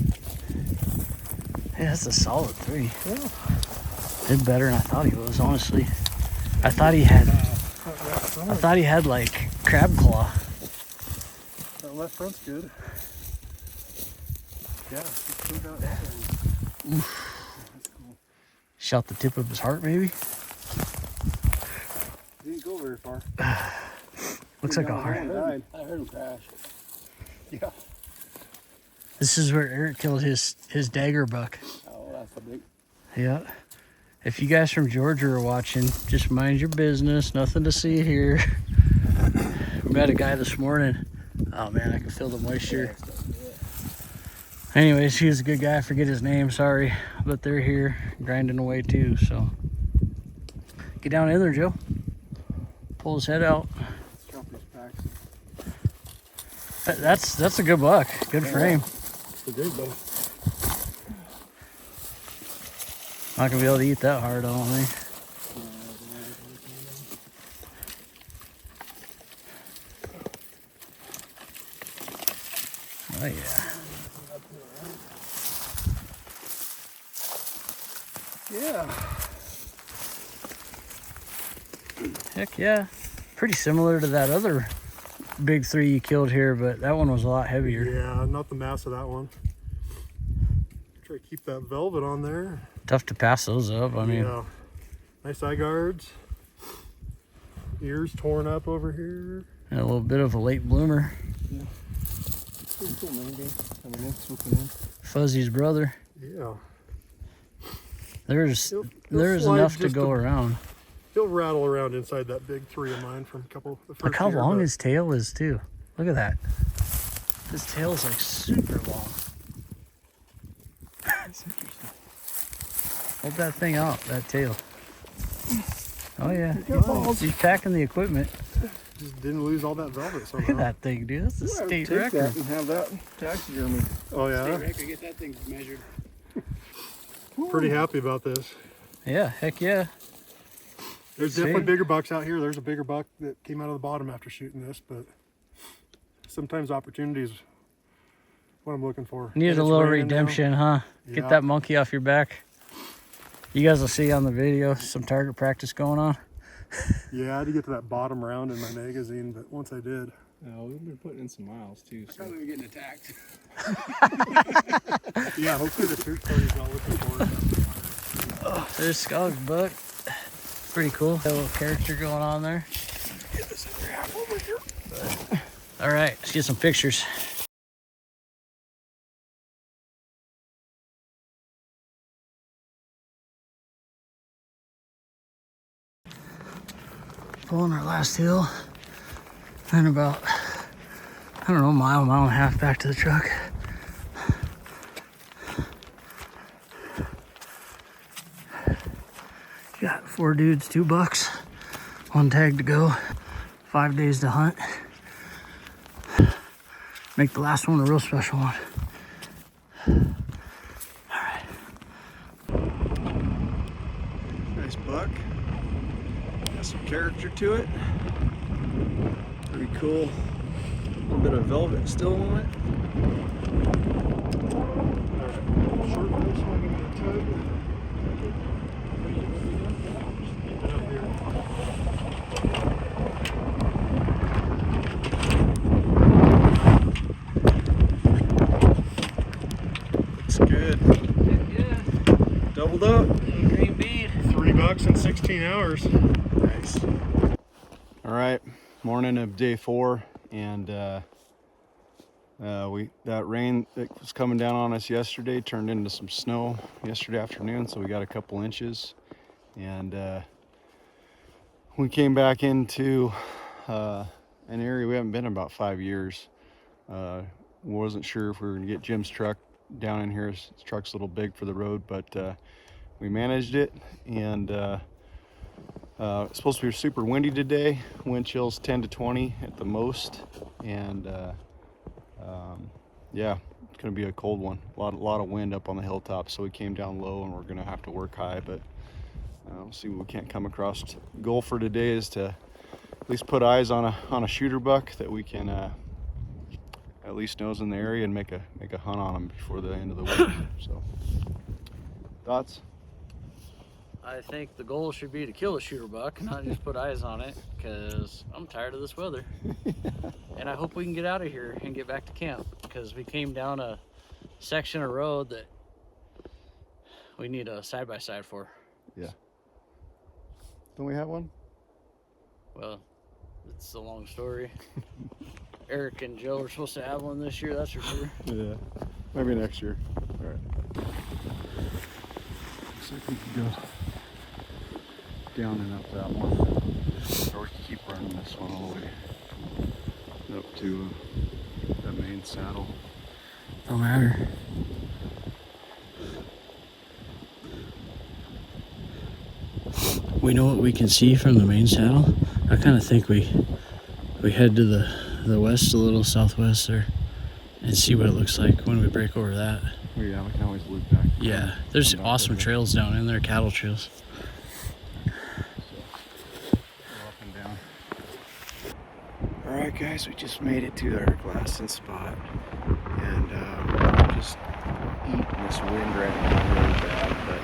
Hey, that's a solid 3.
Yeah.
Did better than I thought he was, honestly. I thought he had like crab claw.
That left front's good. Yeah, it's still got
Shot the tip of his heart, maybe?
Didn't go very far.
Looks like a heart.
I heard him crash. Yeah.
This is where Eric killed his dagger buck.
Oh, that's a big.
Yeah. If you guys from Georgia are watching, just mind your business. Nothing to see here. We met a guy this morning. Oh man, I can feel the moisture. Anyways, he was a good guy. I forget his name, sorry. But they're here grinding away too, so. Get down in there, Joe. Pull his head out. That's a good buck. Good frame.
It's a good buck.
Not gonna be able to eat that hard, I don't think. Oh yeah.
Yeah.
Heck yeah. Pretty similar to that other big 3 you killed here, but that one was a lot heavier.
Yeah, not the mass of that one. Try to keep that velvet on there.
Tough to pass those up. I mean,
yeah. Nice eye guards. Ears torn up over here.
and a little bit of a late bloomer.
Yeah. Pretty cool, man. Coming in, swooping in.
Fuzzy's brother.
Yeah.
There's
He'll slide
enough to
just
go around.
He'll rattle around inside that big 3 of mine from a couple. The first
Look how
year,
long
but
his tail is too. Look at that. His tail's like super long. Hold that thing out, that tail. Oh yeah. He's packing the equipment.
just didn't lose all that velvet somehow.
Look at that thing, dude. That's a state record.
and have that taxidermy.
Oh yeah.
record, get that thing measured.
Pretty happy about this.
Yeah, heck yeah.
There's definitely bigger bucks out here. There's a bigger buck that came out of the bottom after shooting this, but sometimes opportunity is what I'm looking for.
Needed a little redemption, huh?
Yeah.
Get that monkey off your back. You guys will see on the video some target practice going on.
Yeah, I had to get to that bottom round in my magazine, but once I did.
No, we've been putting in some miles too. So.
Probably getting attacked.
Yeah, hopefully the search party's not looking for it.
Oh, there's Skog's buck. Pretty cool. Got a little character going on there. All right, let's get some pictures. Pulling our last hill and about, I don't know, mile and a half back to the truck. 4 dudes, 2 bucks, 1 tag to go, 5 days to hunt. Make the last one a real special one.
Nice buck. Got some character to it. Pretty cool. A little bit of velvet still on it. Looks good.
Yeah,
Doubled up.
green bead.
$3 in 16 hours. Nice. All right, morning of day 4, and that rain that was coming down on us yesterday turned into some snow yesterday afternoon, so we got a couple inches, and we came back into an area we haven't been in about 5 years. Wasn't sure if we were gonna get Jim's truck down in here. His truck's a little big for the road, but we managed it, and it's supposed to be super windy today. Wind chills 10 to 20 at the most, and yeah, it's gonna be a cold one. A lot of wind up on the hilltop, so we came down low, and we're gonna have to work high. But we'll see what we can't come across. Goal for today is to at least put eyes on a shooter buck that we can at least nose in the area and make a hunt on them before the end of the week. So, thoughts?
I think the goal should be to kill a shooter buck, not just put eyes on it, because I'm tired of this weather. And I hope we can get out of here and get back to camp, because we came down a section of road that we need a side-by-side for.
Yeah. Don't we have one?
Well, it's a long story. Eric and Joe are supposed to have one this year, that's for sure.
Yeah. Maybe next year. All right. Looks like we can go down and up that one, or we can keep running this one all the way up to that main saddle.
No matter. We know what we can see from the main saddle. I kind of think we head to the west, a little southwest there, and see what it looks like when we break over that.
Oh yeah, we can always loop back.
Yeah, there's
Come back
awesome
over.
trails down in there, cattle trails.
Go up and down. All right, guys, we just made it to our glassing spot, and we're just eating this wind right now really bad, but.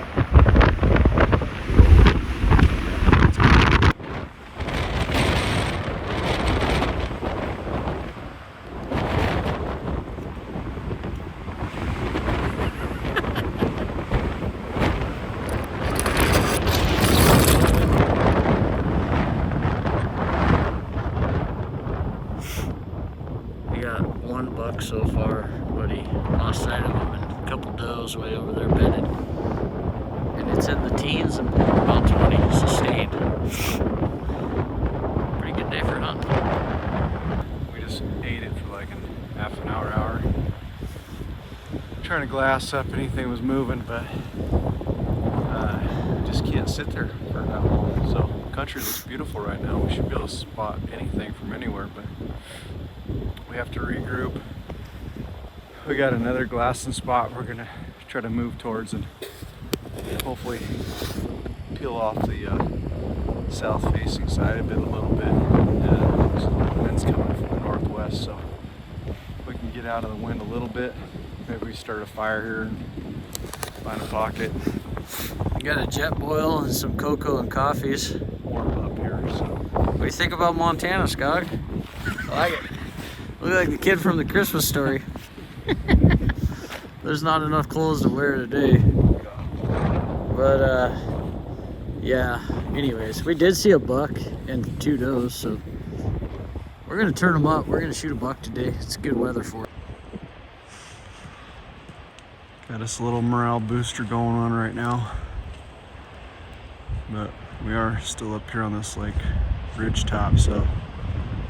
We got 1 buck so far, but he lost sight of him, and a couple does way over there bedded. And it's in the teens and about 20 sustained. Pretty good day for hunting.
We just ate it for like a half an hour. Trying to glass up anything that was moving, but just can't sit there for that long. So country looks beautiful right now. We should be able to spot anything from anywhere, but we have to regroup. We got another glassing spot we're gonna try to move towards and hopefully peel off the south facing side of it a little bit. The wind's coming from the northwest, so if we can get out of the wind a little bit, maybe we start a fire here and find a pocket.
We got a jet boil and some cocoa and coffees.
Warm up here. So
What do you think about Montana, Skog? I like it. Look like the kid from the Christmas story. There's not enough clothes to wear today. But yeah, anyways, we did see a buck and 2 does, so we're gonna turn them up. We're gonna shoot a buck today. It's good weather for it.
got us a little morale booster going on right now. But we are still up here on this like ridge top, so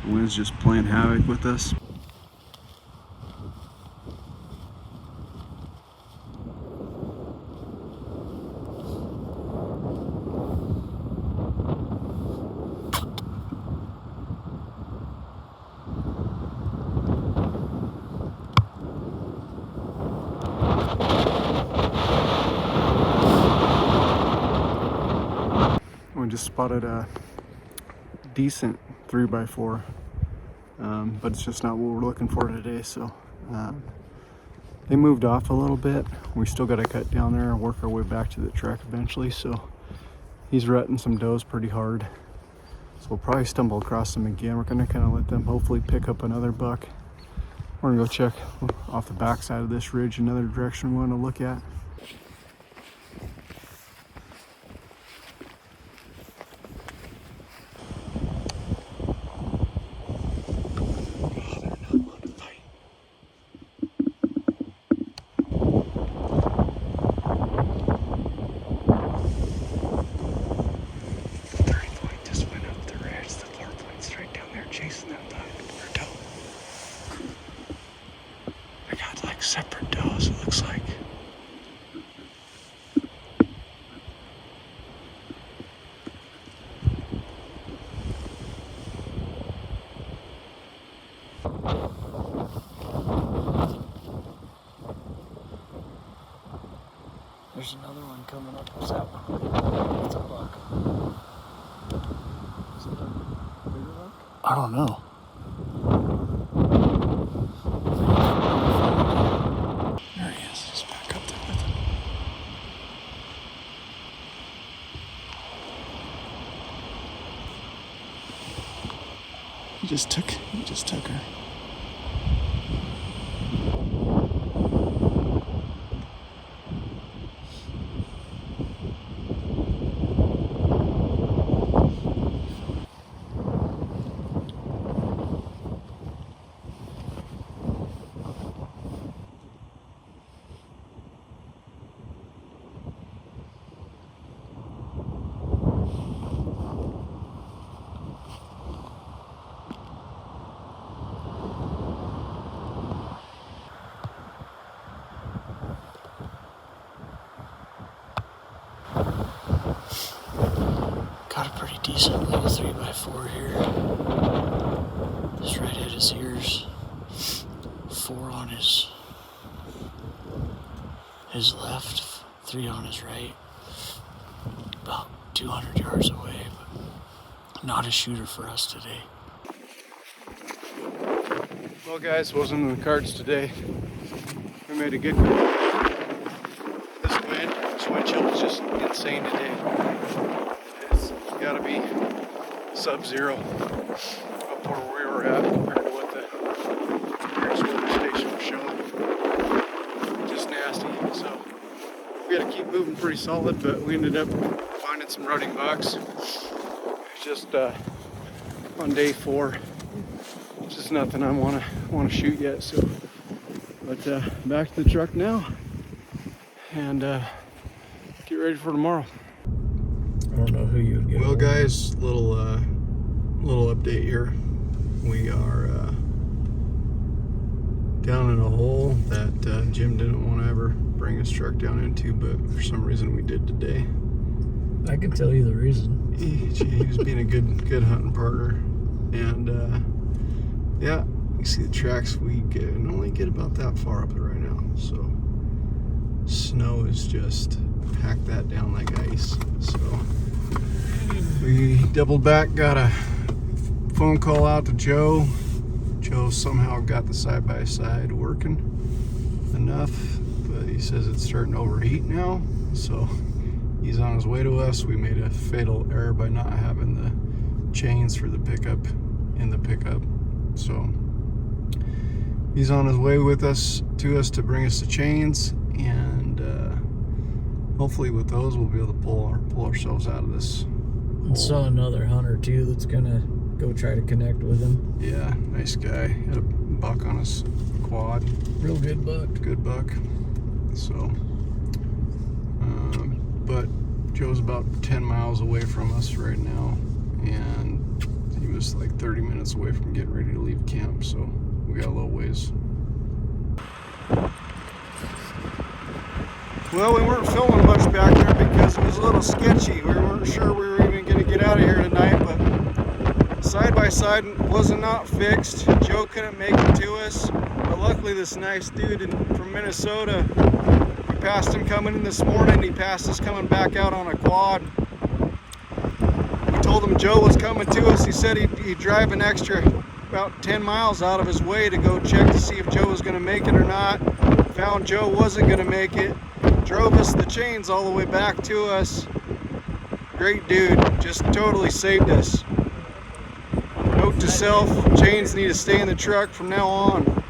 the wind's just playing havoc with us. we just spotted a decent 3x4, but it's just not what we're looking for today. So they moved off a little bit. We still got to cut down there and work our way back to the truck eventually. So he's rutting some does pretty hard. So we'll probably stumble across them again. We're gonna kind of let them hopefully pick up another buck. We're gonna go check off the backside of this ridge, another direction we want to look at. Separate does, it looks like.
There's another one coming up. What's that one? It's a buck. Is it a bigger buck?
I don't know. There he is. He's back up there with him. He just took her. Got a pretty decent little 3x4 here. Just right at his ears. 4 on his left, 3 on his right. About 200 yards away, but not a shooter for us today. Well guys, wasn't in the cards today. We made a good call. This wind chill was just insane today. It's gotta be sub-zero up where we were at compared to what the nearest weather station was showing. Just nasty. So we had to keep moving pretty solid, but we ended up finding some rutting bucks. Just on day 4. Just nothing I want to shoot yet. So, but back to the truck now and get ready for tomorrow.
I don't know who you would get.
Well, guys, little update here. We are down in a hole that Jim didn't want to ever bring his truck down into, but for some reason we did today.
I can tell you the reason.
He was being a good hunting partner, and yeah, you see the tracks. We can only get about that far up there right now, so snow is just packed that down like ice. So we doubled back, got a phone call out to Joe. Joe somehow got the side-by-side working enough, but he says it's starting to overheat now, so he's on his way to us. We made a fatal error by not having the chains for the pickup in the pickup, so he's on his way with us to bring us the chains, and hopefully with those we'll be able to pull ourselves out of this hole.
I saw another hunter too that's gonna go try to connect with him.
Yeah, nice guy. Had a buck on his quad.
Real good buck.
Good buck. So, but Joe's about 10 miles away from us right now, and he was like 30 minutes away from getting ready to leave camp, so we got a little ways. Well, we weren't filming much back there because it was a little sketchy. We weren't sure we were even going to get out of here tonight, but side-by-side was not fixed. Joe couldn't make it to us, but luckily this nice dude from Minnesota, we passed him coming in this morning. He passed us coming back out on a quad. told him Joe was coming to us. He said he'd drive an extra about 10 miles out of his way to go check to see if Joe was going to make it or not. Found Joe wasn't going to make it. Drove us the chains all the way back to us. Great dude, just totally saved us. Note to self, chains need to stay in the truck from now on.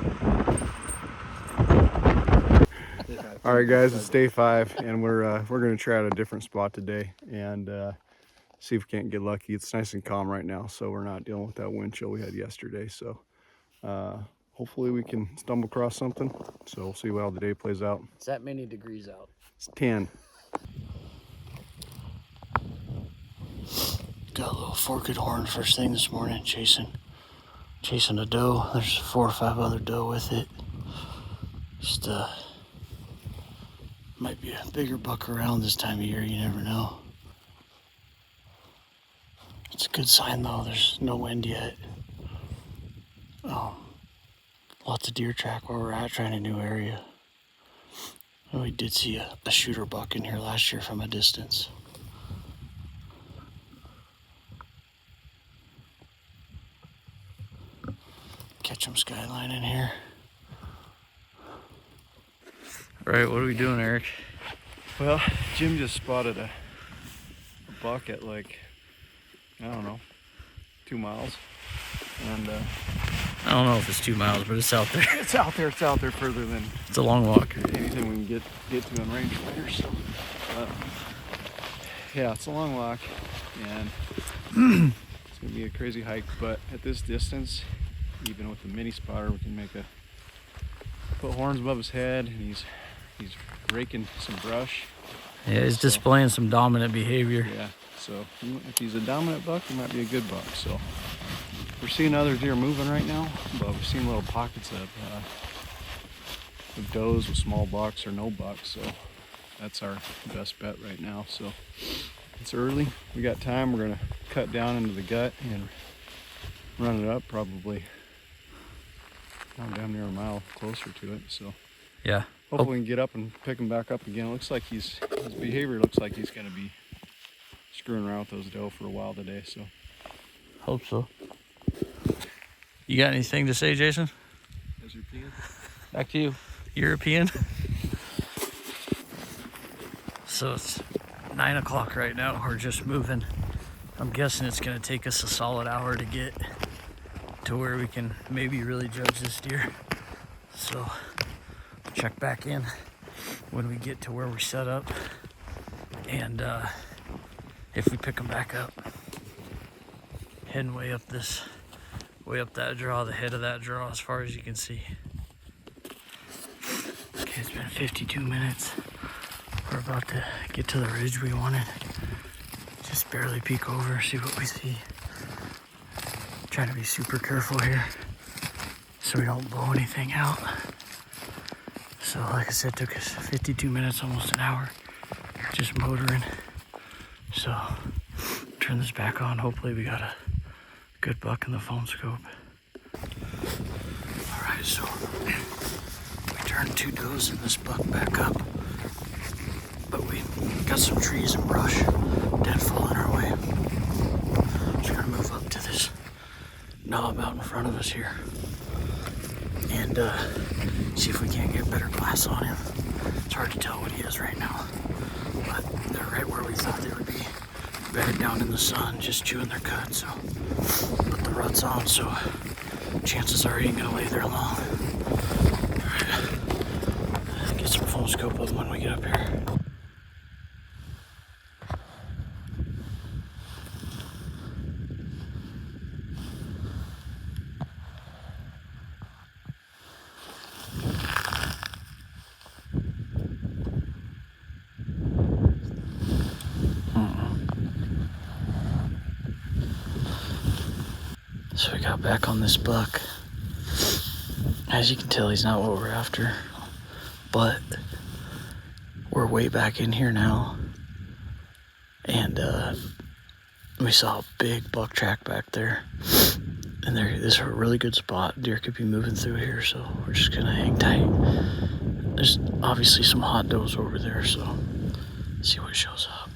All right guys, it's day 5 and we're going to try out a different spot today and see if we can't get lucky. It's nice and calm right now, so we're not dealing with that wind chill we had yesterday. So hopefully we can stumble across something. So we'll see how the day plays out.
It's that many degrees out.
It's 10.
Got a little forked horn first thing this morning, chasing a doe. There's 4 or 5 other doe with it. Just might be a bigger buck around this time of year, you never know. It's a good sign though, there's no wind yet. Lots of deer track where we're at, trying a new area. And we did see a shooter buck in here last year from a distance. Catch 'em skyline in here.
All right, what are we doing, Eric?
Well, Jim just spotted a buck at like, I don't know, 2 miles. And
I don't know if it's 2 miles, but it's out there.
it's out there further than
It's a long walk.
anything we can get to on rangefinder. So yeah, it's a long walk and it's gonna be a crazy hike, but at this distance, even with the mini spotter, we can put horns above his head, and he's raking some brush.
Yeah, he's displaying some dominant behavior.
Yeah, so if he's a dominant buck, he might be a good buck. So we're seeing other deer moving right now, but we're seeing little pockets of does with small bucks or no bucks. So that's our best bet right now. So it's early, we got time. We're gonna cut down into the gut and run it up, probably down near a mile closer to it. So
Yeah.
hopefully we can get up and pick him back up again. It looks like his behavior looks like he's gonna be screwing around with those doe for a while today. So
Hope so. You got anything to say, Jason? Back to you. European. So it's 9 o'clock right now. We're just moving. I'm guessing it's gonna take us a solid hour to get to where we can maybe really judge this deer. So check back in when we get to where we set up, and if we pick them back up, heading way up that draw, the head of that draw, as far as you can see. Okay, it's been 52 minutes. We're about to get to the ridge we wanted. Just barely peek over, see what we see. Trying to be super careful here so we don't blow anything out. So like I said, it took us 52 minutes, almost an hour, just motoring. So turn this back on. Hopefully we got a good buck in the phone scope. All right, so we turned 2 does and this buck back up, but we got some trees and brush, deadfall in our way. Just gonna move up to this knob out in front of us here and see if we can't get better glass on him. It's hard to tell what he is right now, but they're right where we thought they would be, bedded down in the sun, just chewing their cud. So put the ruts on, so chances are he ain't gonna lay there long. All right, get some phone scope up when we get up here. So we got back on this buck. As you can tell, he's not what we're after, but we're way back in here now, and we saw a big buck track back there, and this is a really good spot. Deer could be moving through here, so we're just gonna hang tight. There's obviously some hot does over there, so see what shows up.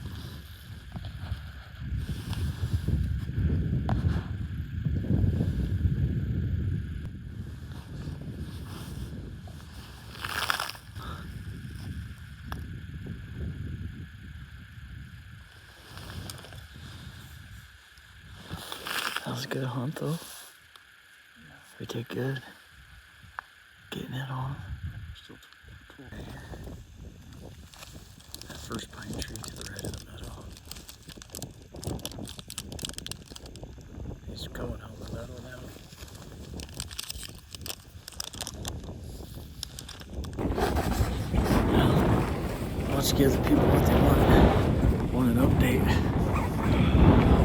good hunt though. We did good. Getting it on.
Still 12.
That first pine tree to the right of the meadow. He's going out the meadow now. Well, let's give the people what they want. Want an update.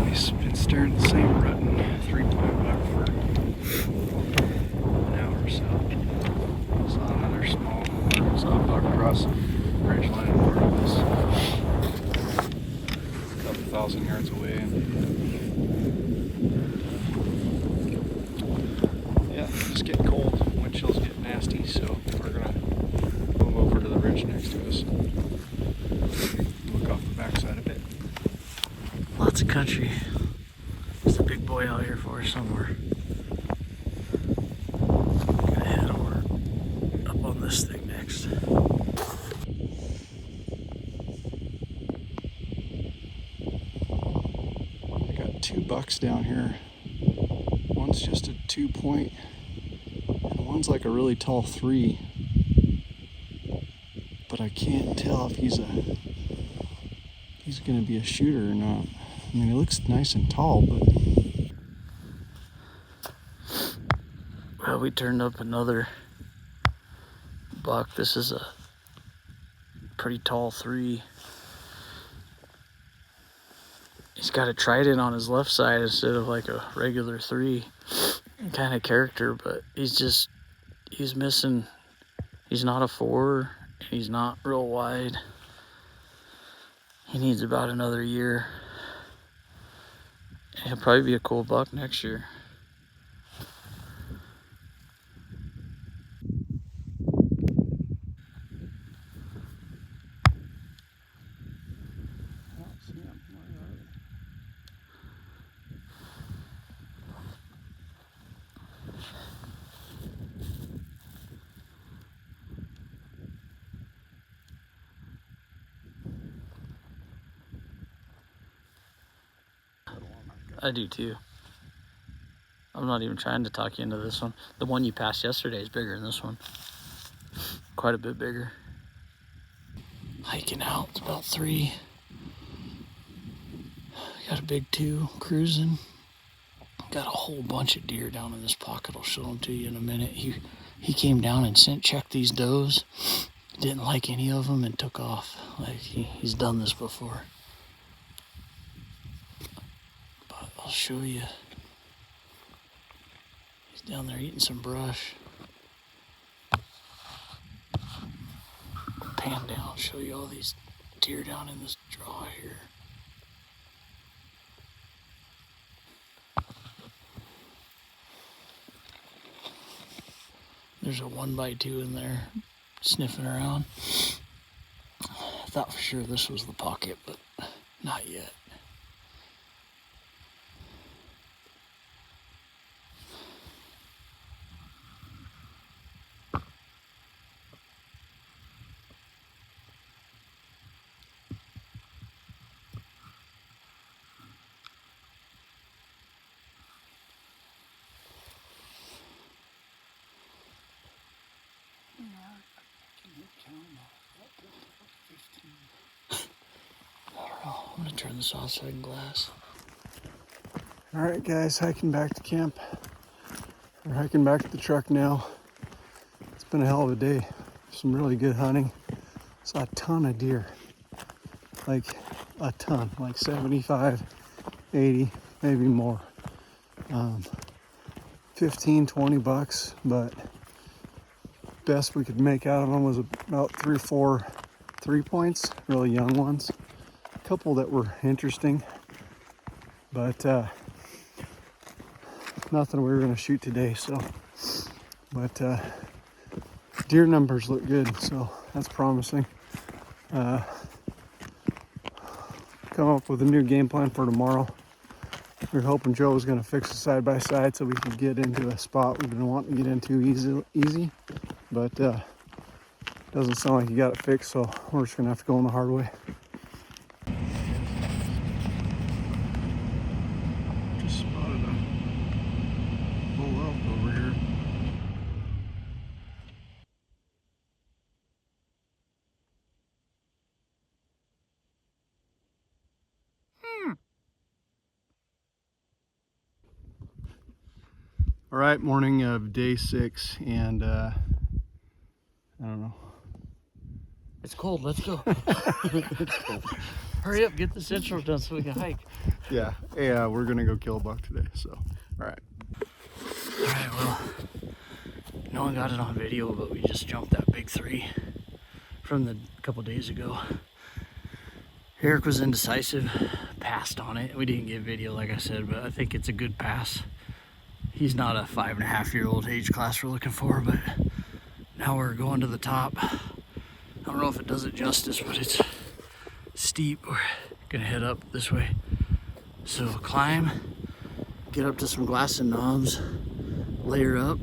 We've been staring at the same rutting 3-point buck for an hour or so. Saw another small buck across the ridge line in front of us. A couple thousand yards away. Yeah, it's getting cold. Wind chills get nasty, so we're gonna move over to the ridge next to us. Look off the backside a bit.
Lots of country. There's a big boy out here for us somewhere. Gonna head over up on this thing next.
I got 2 bucks down here. One's just a 2-point, and one's like a really tall 3. But I can't tell if he's gonna be a shooter or not. I mean, he looks nice and tall, but
Well, we turned up another buck. This is a pretty tall 3. He's got a trident on his left side instead of like a regular 3 kind of character, but he's missing. He's not a 4. He's not real wide. He needs about another year. He'll probably be a cool buck next year. I do too. I'm not even trying to talk you into this one. The one you passed yesterday is bigger than this one. Quite a bit bigger. Hiking out, it's about 3. Got a big 2 cruising. Got a whole bunch of deer down in this pocket. I'll show them to you in a minute. He came down and checked these does. Didn't like any of them and took off. Like he's done this before. But I'll show you. He's down there eating some brush. Pan down, show you all these deer down in this draw here. There's a 1x2 in there sniffing around. I thought for sure this was the pocket, but not yet. I'm gonna turn this off so I can glass.
All right, guys, hiking back to camp. We're hiking back to the truck now. It's been a hell of a day. Some really good hunting. Saw a ton of deer. Like a ton, like 75, 80, maybe more. 15, 20 bucks, but best we could make out of them was about 3 or 4 3-points, really young ones. A couple that were interesting, but nothing we were gonna shoot today. So, but deer numbers look good, so that's promising. Come up with a new game plan for tomorrow. We were hoping Joe was gonna fix the side-by-side so we could get into a spot we've been wanting to get into easy, but doesn't sound like you got it fixed, so we're just gonna have to go in the hard way.
just spotted a
All right, morning of day 6, and I don't know.
It's cold. Let's go. It's cold. Hurry up, get this intro done so we can hike.
Yeah, we're gonna go kill a buck today. So, all right.
All right, well, no one got it on video, but we just jumped that big 3 from the couple days ago. Eric was indecisive, passed on it. We didn't get video, like I said, but I think it's a good pass. He's not a 5.5-year-old age class we're looking for, but now we're going to the top. I don't know if it does it justice, but it's steep. We're gonna head up this way. So climb, get up to some glass and knobs, layer up,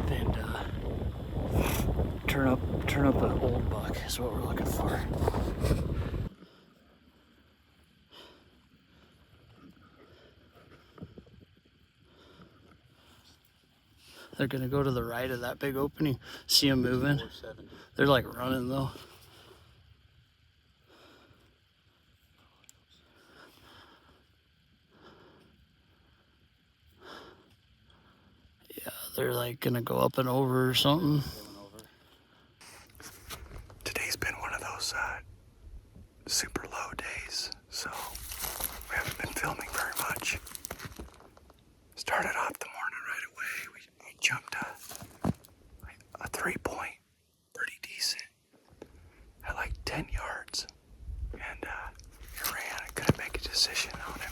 and turn up an old buck is what we're looking for. They're gonna go to the right of that big opening. See them moving. They're like running though. Yeah, they're like gonna go up and over or something.
Today's been one of those super low days, so we haven't been filming very much. Started off the morning right away. We jumped a 3-point, pretty decent, at like 10 yards. And he ran. I couldn't make a decision on him.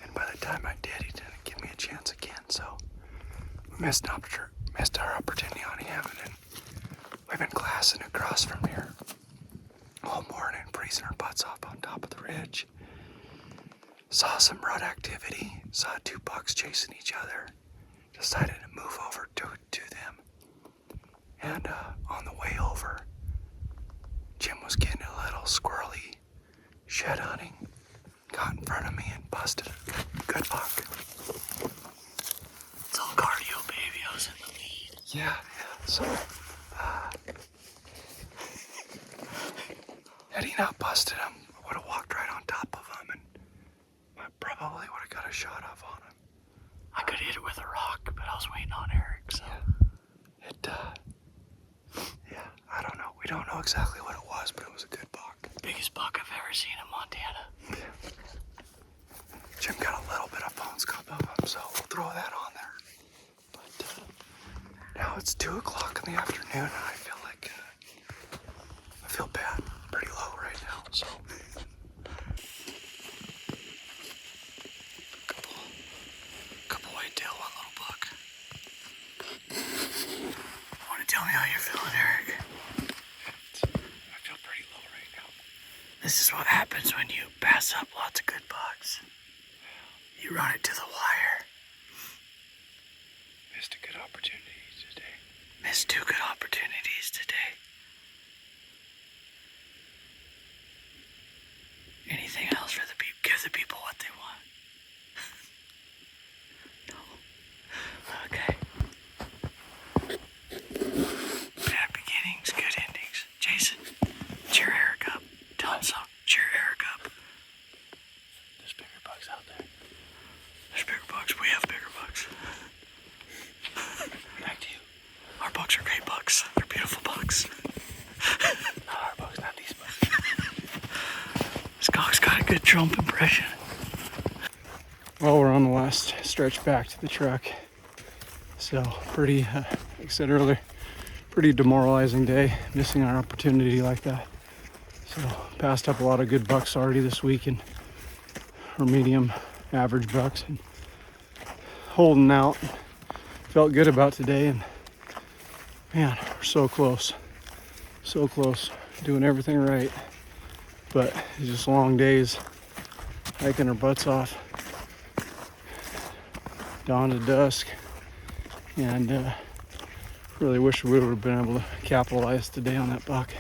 And by the time I did, he didn't give me a chance again. So we missed our opportunity on him. And we've been glassing across from here all morning, freezing our butts off on top of the ridge. Saw some rut activity, saw 2 bucks chasing each other, decided to move over to them. And on the way over, Jim was getting a little squirrely shed hunting, got in front of me and busted a good buck.
It's all cardio, baby. I was in the lead.
Yeah. So, had he not busted him, I would have walked right on top of him and I probably would have got a shot off on him.
I could hit it with a rock, but I was waiting on Eric, so.
Yeah, I don't know. We don't know exactly what it was, but it was a good buck.
Biggest buck I've ever seen in Montana.
Jim got a little bit of phone scope of him, so we'll throw that on there. But now it's 2 o'clock in the afternoon, and I feel like I feel bad, pretty low right now. So
Couple whitetail, 1 little buck. Want to tell me how you're feeling, Eric?
I feel pretty low right now.
This is what happens when you pass up lots of good bucks. You run it to the wire.
Missed a good opportunity today.
Missed 2 good opportunities today. Anything else for the people? Give the people what they want. No. Okay. Bad beginnings, good endings. Jason, cheer Eric up. Tell him something. Cheer Eric up. There's bigger bucks out there. There's bigger bucks. We have bigger bucks. Back to you. Our bucks are great bucks. They're beautiful bucks. Not our bucks, not these bucks. This dog's got a good Trump impression.
Well, we're on the last stretch back to the truck. So pretty, like I said earlier, pretty demoralizing day, missing our opportunity like that. So passed up a lot of good bucks already this week, and or medium average bucks, and holding out. Felt good about today, and man, we're so close, doing everything right. But it's just long days, hiking our butts off, dawn to dusk, and really wish we would have been able to capitalize today on that buck.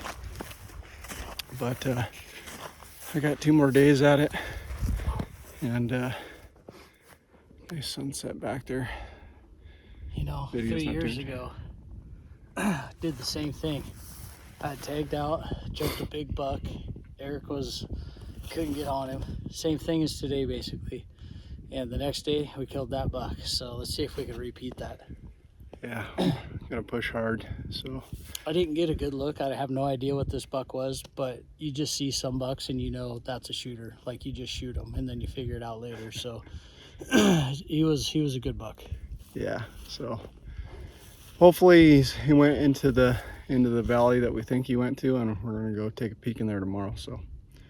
But I got 2 more days at it, and nice sunset back there.
You know,
Video's
3
not
years
doing
ago, did the same thing. I tagged out, jumped a big buck. Eric couldn't get on him. Same thing as today, basically. And the next day we killed that buck. So let's see if we can repeat that.
Yeah, gonna push hard. So
I didn't get a good look. I have no idea what this buck was, but you just see some bucks and you know that's a shooter. Like you just shoot them and then you figure it out later. So he was a good buck.
yeah, so hopefully he went into the valley that we think he went to, and we're gonna go take a peek in there tomorrow. So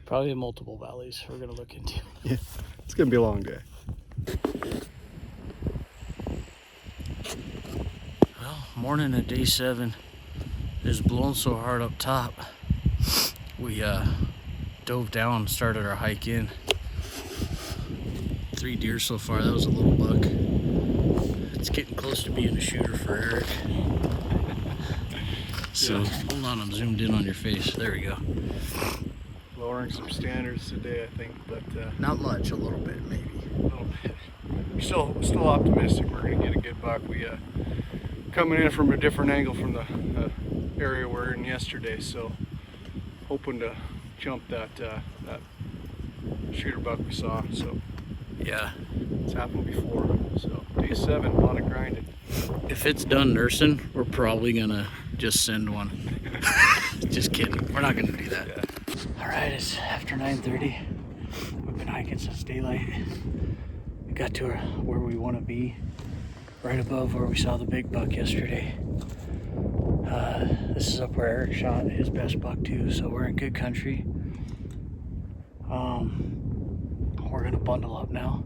Probably multiple valleys we're gonna look into.
yeah, it's gonna be a long day.
Well, morning of day 7 is blowing so hard up top. We dove down and started our hike in. 3 deer so far. That was a little buck. It's getting close to being a shooter for Eric. So hold on, I'm zoomed in on your face. There we go.
Lowering some standards today, I think, but
Not much, a little bit maybe.
a little bit. We're still optimistic we're gonna get a good buck. We coming in from a different angle from the area we're in yesterday, so hoping to jump that shooter buck we saw. So
Yeah.
it's happened before. So day 7, a lot of grinding.
If it's done nursing, we're probably gonna just send one. Just kidding. We're not gonna do that.
Yeah.
All right, it's after 9:30. We've been hiking since daylight. We got to where we want to be, right above where we saw the big buck yesterday. This is up where Eric shot his best buck too, so we're in good country. We're gonna bundle up now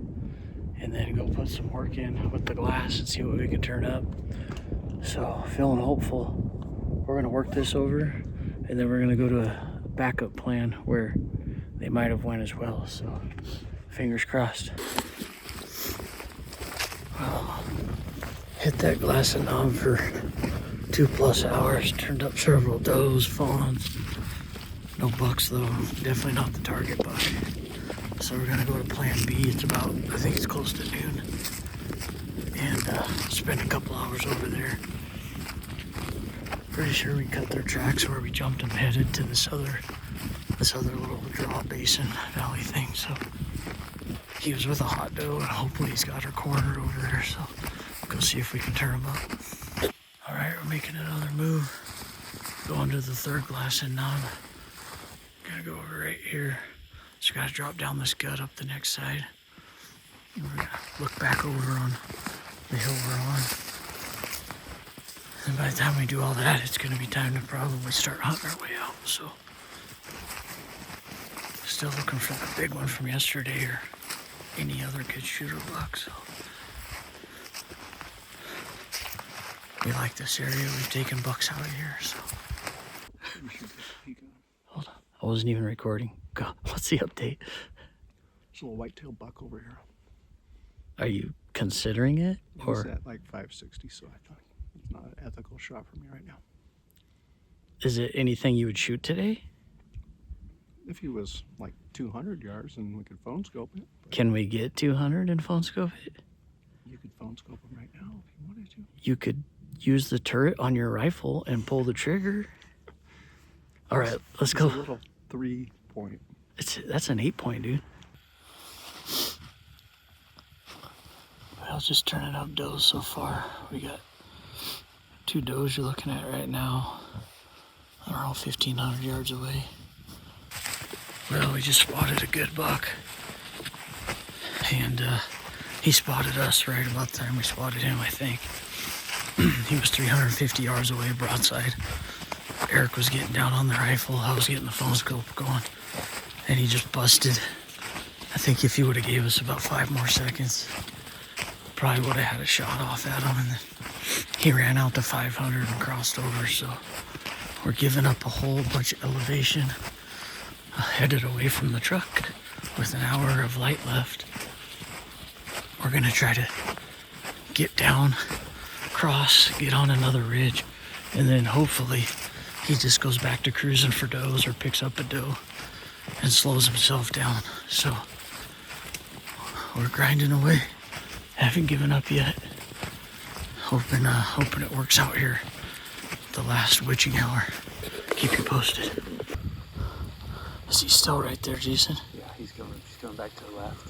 and then go put some work in with the glass and see what we can turn up. So feeling hopeful. We're gonna work this over and then we're gonna go to a backup plan where they might have went as well. So fingers crossed. Well, hit that glass and knob for 2+ hours. Turned up several does, fawns. No bucks though. Definitely not the target buck. So we're gonna go to plan B. It's about, I think it's close to noon. And spend a couple hours over there. Pretty sure we cut their tracks where we jumped and headed to this other little draw basin valley thing. So he was with a hot doe and hopefully he's got her cornered over there. So we'll go see if we can turn him up. All right, we're making another move. Going to the 3rd glass and knob. Gonna go over right here. Just gotta drop down this gut up the next side. And we're gonna look back over on the hill we're on. And by the time we do all that, it's gonna be time to probably start hunting our way out. So still looking for the big one from yesterday or any other good shooter buck. So we like this area. We've taken bucks out of here. So hold on, I wasn't even recording. God, what's the update?
There's a little white-tailed buck over here.
Are you considering it, or
He's at like 560, so I thought it's not an ethical shot for me right now.
is it anything you would shoot today?
If he was like 200 yards and we could phone scope it.
Can we get 200 and phone scope it?
You could phone scope him right now if you wanted to.
You could use the turret on your rifle and pull the trigger. All right, let's
It's
go.
a little 3-point.
That's an 8-point, dude. Well, just turning up does so far. We got 2 does you're looking at right now. I don't know, 1,500 yards away. Well, we just spotted a good buck. And he spotted us right about the time we spotted him, I think. He was 350 yards away, broadside. Eric was getting down on the rifle. I was getting the phone scope going. And he just busted. I think if he would have gave us about 5 more seconds, probably would have had a shot off at him. And then he ran out to 500 and crossed over. So we're giving up a whole bunch of elevation. Headed away from the truck with an hour of light left. We're gonna try to get down, cross, get on another ridge, and then hopefully he just goes back to cruising for does or picks up a doe and slows himself down. So we're grinding away. Haven't given up yet. Hoping it works out here. The last witching hour. Keep you posted. Is he still right there, Jason?
Yeah, he's going back to the left.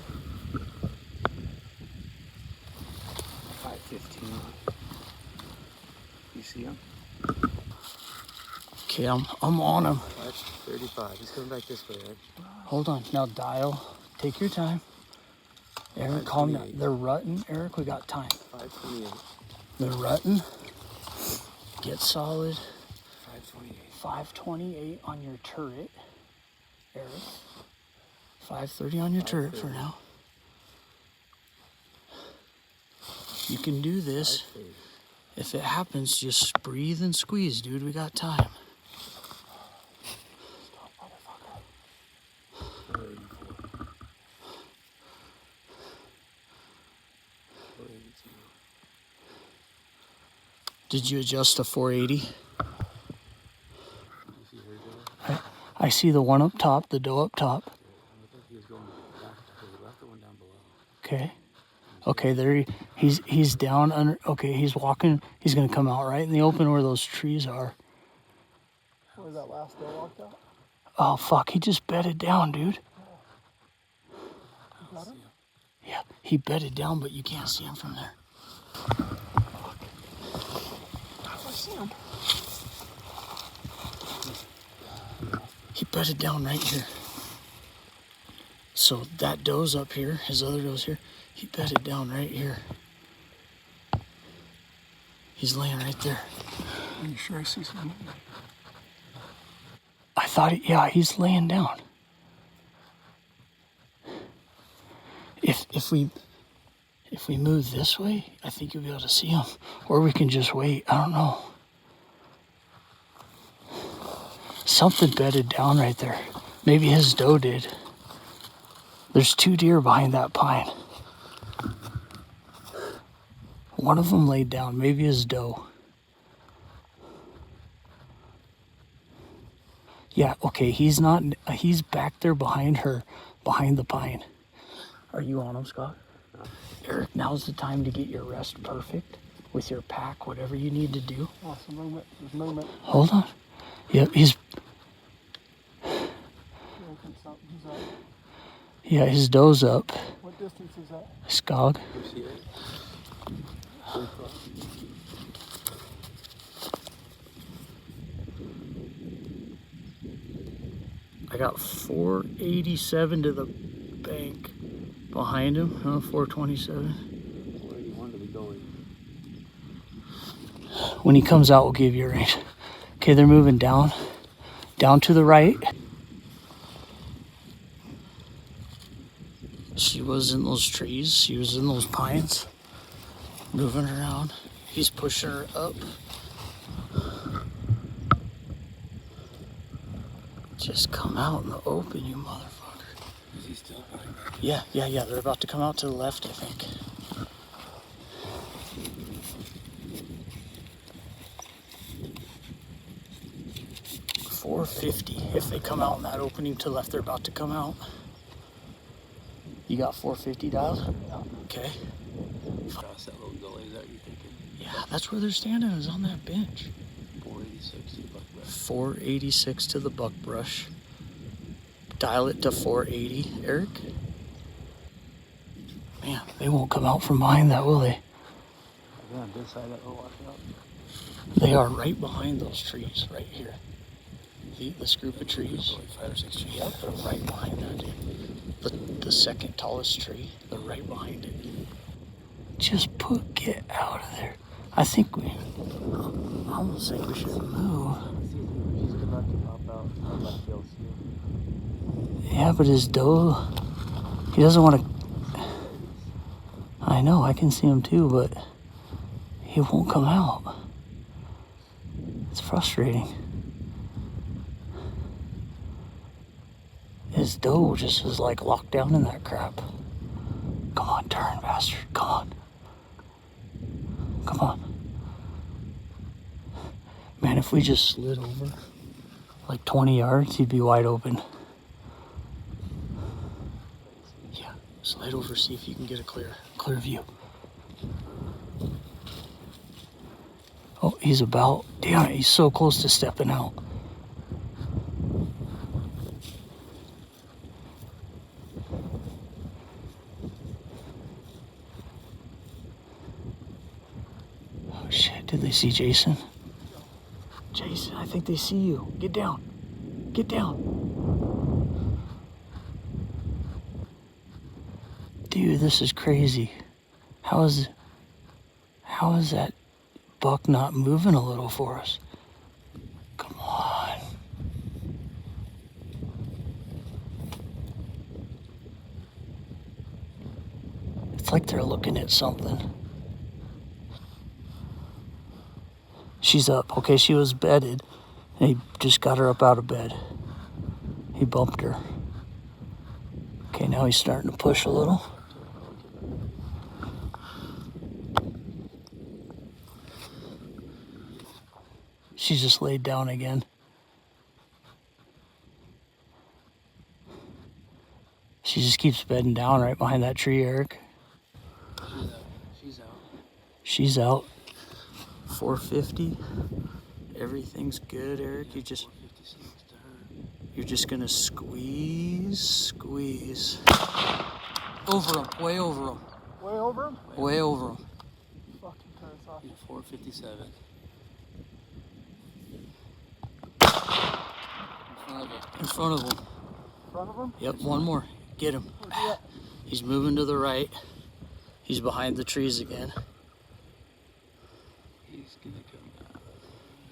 see him?
Okay, I'm on him.
535. He's coming back this way, right?
Hold on. Now dial. Take your time. Eric, calm down.
528.
They're rutting. Eric, we got time.
528.
They're rutting. Get solid.
528.
528 on your turret, Eric. 530 on your turret for now. You can do this. If it happens, just breathe and squeeze, dude. We got time. Did you adjust to 480? I see the one up top, the doe up top. Okay. Okay, there he's down under. Okay, he's walking. He's gonna come out right in the open where those trees are.
Where's that last doe walked out?
Oh fuck! He just bedded down, dude. Yeah, he bedded down, but you can't see him from there.
I see him.
He bedded down right here. So that doe's up here. His other doe's here. He bedded down right here. He's laying right there.
Are you sure I see something?
I thought, yeah, he's laying down. If we move this way, I think you'll be able to see him. Or we can just wait. I don't know. Something bedded down right there. Maybe his doe did. There's 2 deer behind that pine. One of them laid down. Maybe his doe. Yeah, okay, he's not, he's back there behind her, behind the pine. Are you on him, Scott? No. Eric, now's the time to get your rest perfect with your pack, whatever you need to do.
Oh, some movement. There's movement.
Hold on. Yep, he's, yeah, his doe's up.
What distance is that?
Skog. I got 487 to the bank behind him. 427.
Where do you want to be going?
When he comes out, we'll give you a range. Okay, they're moving down to the right. She was in those trees. She was in those pines. Moving around. He's pushing her up. Just come out in the open, you motherfucker.
Is he still back?
Yeah. They're about to come out to the left, I think. $450. If they come out in that opening to the left, they're about to come out. You got 450 dialed? Okay.
Across that little gully, is that what you're thinking?
Yeah, that's where they're standing, is on that bench.
486 to buckbrush.
486 to the buckbrush. Dial it to 480, Eric. Man, they won't come out from behind that, will they?
Yeah, on this side that will wash out.
They are right behind those trees, right here. This group of trees.
Like 5 or 6 trees.
Yep, they're right behind that, dude. The second tallest tree, they're right behind it. Just get out of there. I almost think we should move.
He's about to pop out. I'm about to be able to see him.
Yeah, but his doe, he doesn't want to. I know, I can see him too, but he won't come out. It's frustrating. His doe just is like locked down in that crap. Come on, turn, bastard. Come on. Come on. Man, if we just slid over like 20 yards, he'd be wide open. Yeah, slide over, see if you can get a clear view. Oh, he's about, damn it, he's so close to stepping out. Oh shit, did they see Jason? Jason, I think they see you. Get down. Get down. Dude, this is crazy. How is that buck not moving a little for us? Come on. It's like they're looking at something. She's up. Okay, she was bedded. And he just got her up out of bed. He bumped her. Okay, now he's starting to push a little. She's just laid down again. She just keeps bedding down right behind that tree, Eric.
She's out.
She's out. 450. Everything's good, Eric. You're just gonna squeeze. Over him, way over him.
Way over him?
Way over him.
Fucking turn us off.
457.
In front of him.
In front of him?
Yep, one more. Get him. He's moving to the right. He's behind the trees again.
He's gonna come.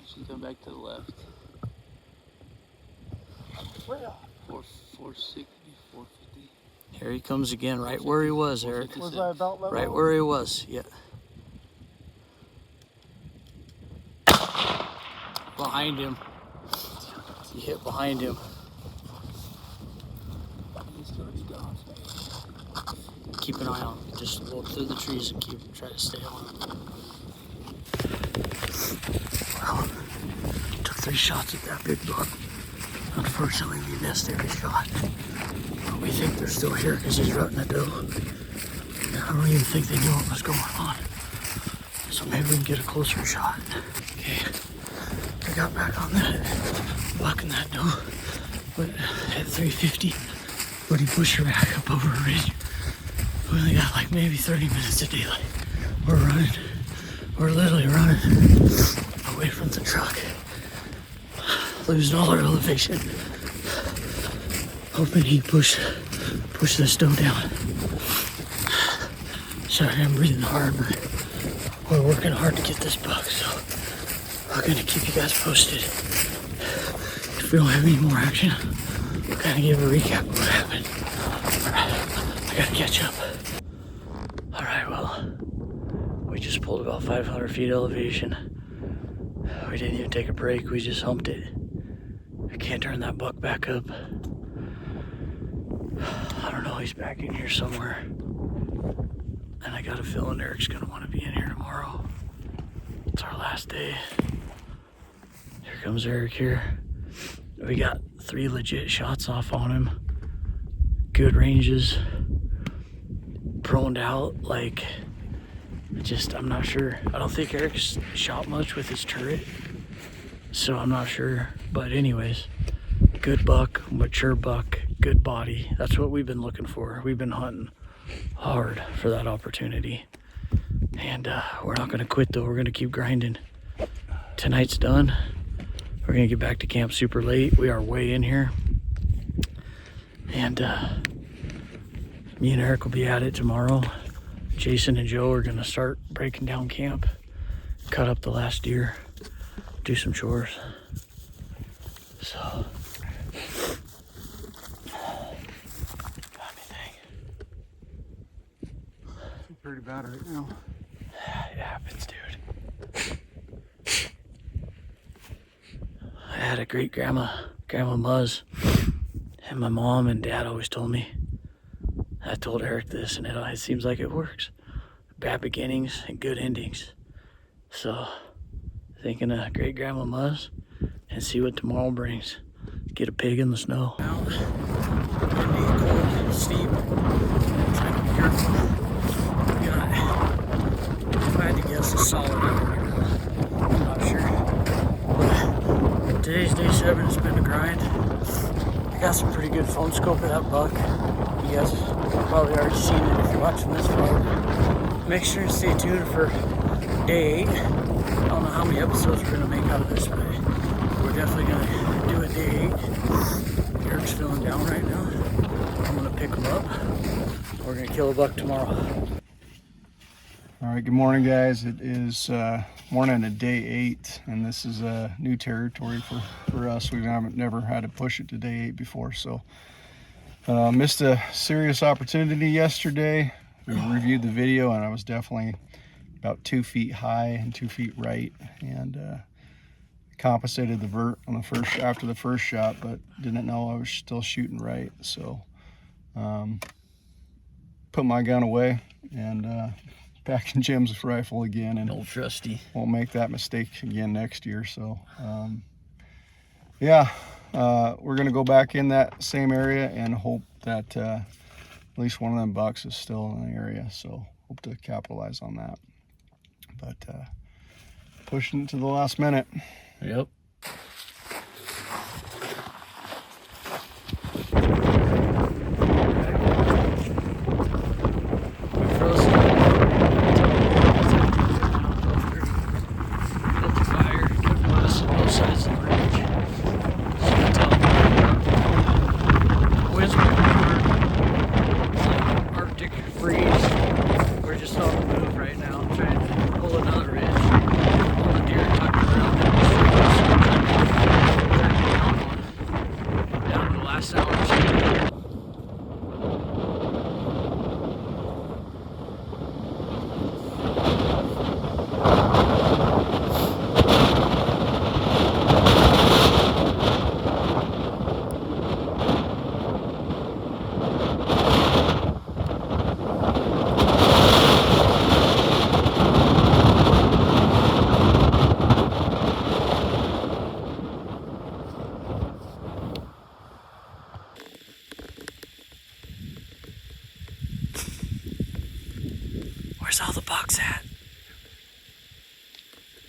She's come back to the left.
Where?
460, 450.
Here he comes again, right where he was, Eric.
Was I about level?
Right where he was, yeah. Behind him. You hit behind him. Keep an eye on him. Just look through the trees and try to stay on him. Well, took 3 shots at that big buck. Unfortunately, we missed every shot. But we think they're still here because he's rutting a doe. I don't even think they knew what was going on. So maybe we can get a closer shot. Okay, I got back on that buck and that doe. But at 350, but he pushed her back up over a ridge. We only got like maybe 30 minutes of daylight. We're running. We're literally running away from the truck. Losing all our elevation. Hoping he push this doe down. Sorry, I'm breathing hard, but we're working hard to get this buck, so I'm gonna keep you guys posted. If we don't have any more action, I'll kind of give a recap of what happened. Alright, I gotta catch up. Alright, well, we just pulled about 500 feet elevation. We didn't even take a break, we just humped it. I can't turn that buck back up. I don't know, he's back in here somewhere. And I got a feeling Eric's gonna want to be in here tomorrow. It's our last day. Here comes Eric here. We got 3 legit shots off on him. Good ranges. Proned out, like, I'm not sure. I don't think Eric's shot much with his turret. So I'm not sure. But anyways, good buck, mature buck, good body. That's what we've been looking for. We've been hunting hard for that opportunity. And we're not gonna quit though. We're gonna keep grinding. Tonight's done. We're gonna get back to camp super late. We are way in here. And me and Eric will be at it tomorrow. Jason and Joe are gonna start breaking down camp, cut up the last deer, do some chores. So, got anything?
Pretty bad right now.
It happens, dude. I had a great Grandma Muzz, and my mom and dad always told me. I told Eric this, and it seems like it works. Bad beginnings and good endings. So, thinking of great Grandma Muzz and see what tomorrow brings. Get a pig in the snow. Out. Windy, cold, steep. Trying to be careful. We got, if I had to guess, a solid hour to go. I'm not sure. But today's day 7. It's been a grind. I got some pretty good phone scope of that buck. You guys have probably already seen it if you're watching this vlog. Make sure to stay tuned for day 8. I don't know how many episodes we're going to make out of this, but definitely gonna do a day 8. Eric's feeling down right now. I'm gonna pick him up. We're gonna kill a buck tomorrow.
All right, good morning, guys. It is morning of day 8, and this is new territory for us. We haven't never had to push it to day 8 before, so missed a serious opportunity yesterday. We reviewed the video, and I was definitely about 2 feet high and 2 feet right, and compensated the vert on after the first shot, but didn't know I was still shooting right. So put my gun away and back in Jim's rifle again, and
Old trusty.
won't make that mistake again next year. So yeah, we're gonna go back in that same area and hope that at least one of them bucks is still in the area. So hope to capitalize on that, but pushing it to the last minute.
Yep. Where's all the bucks at?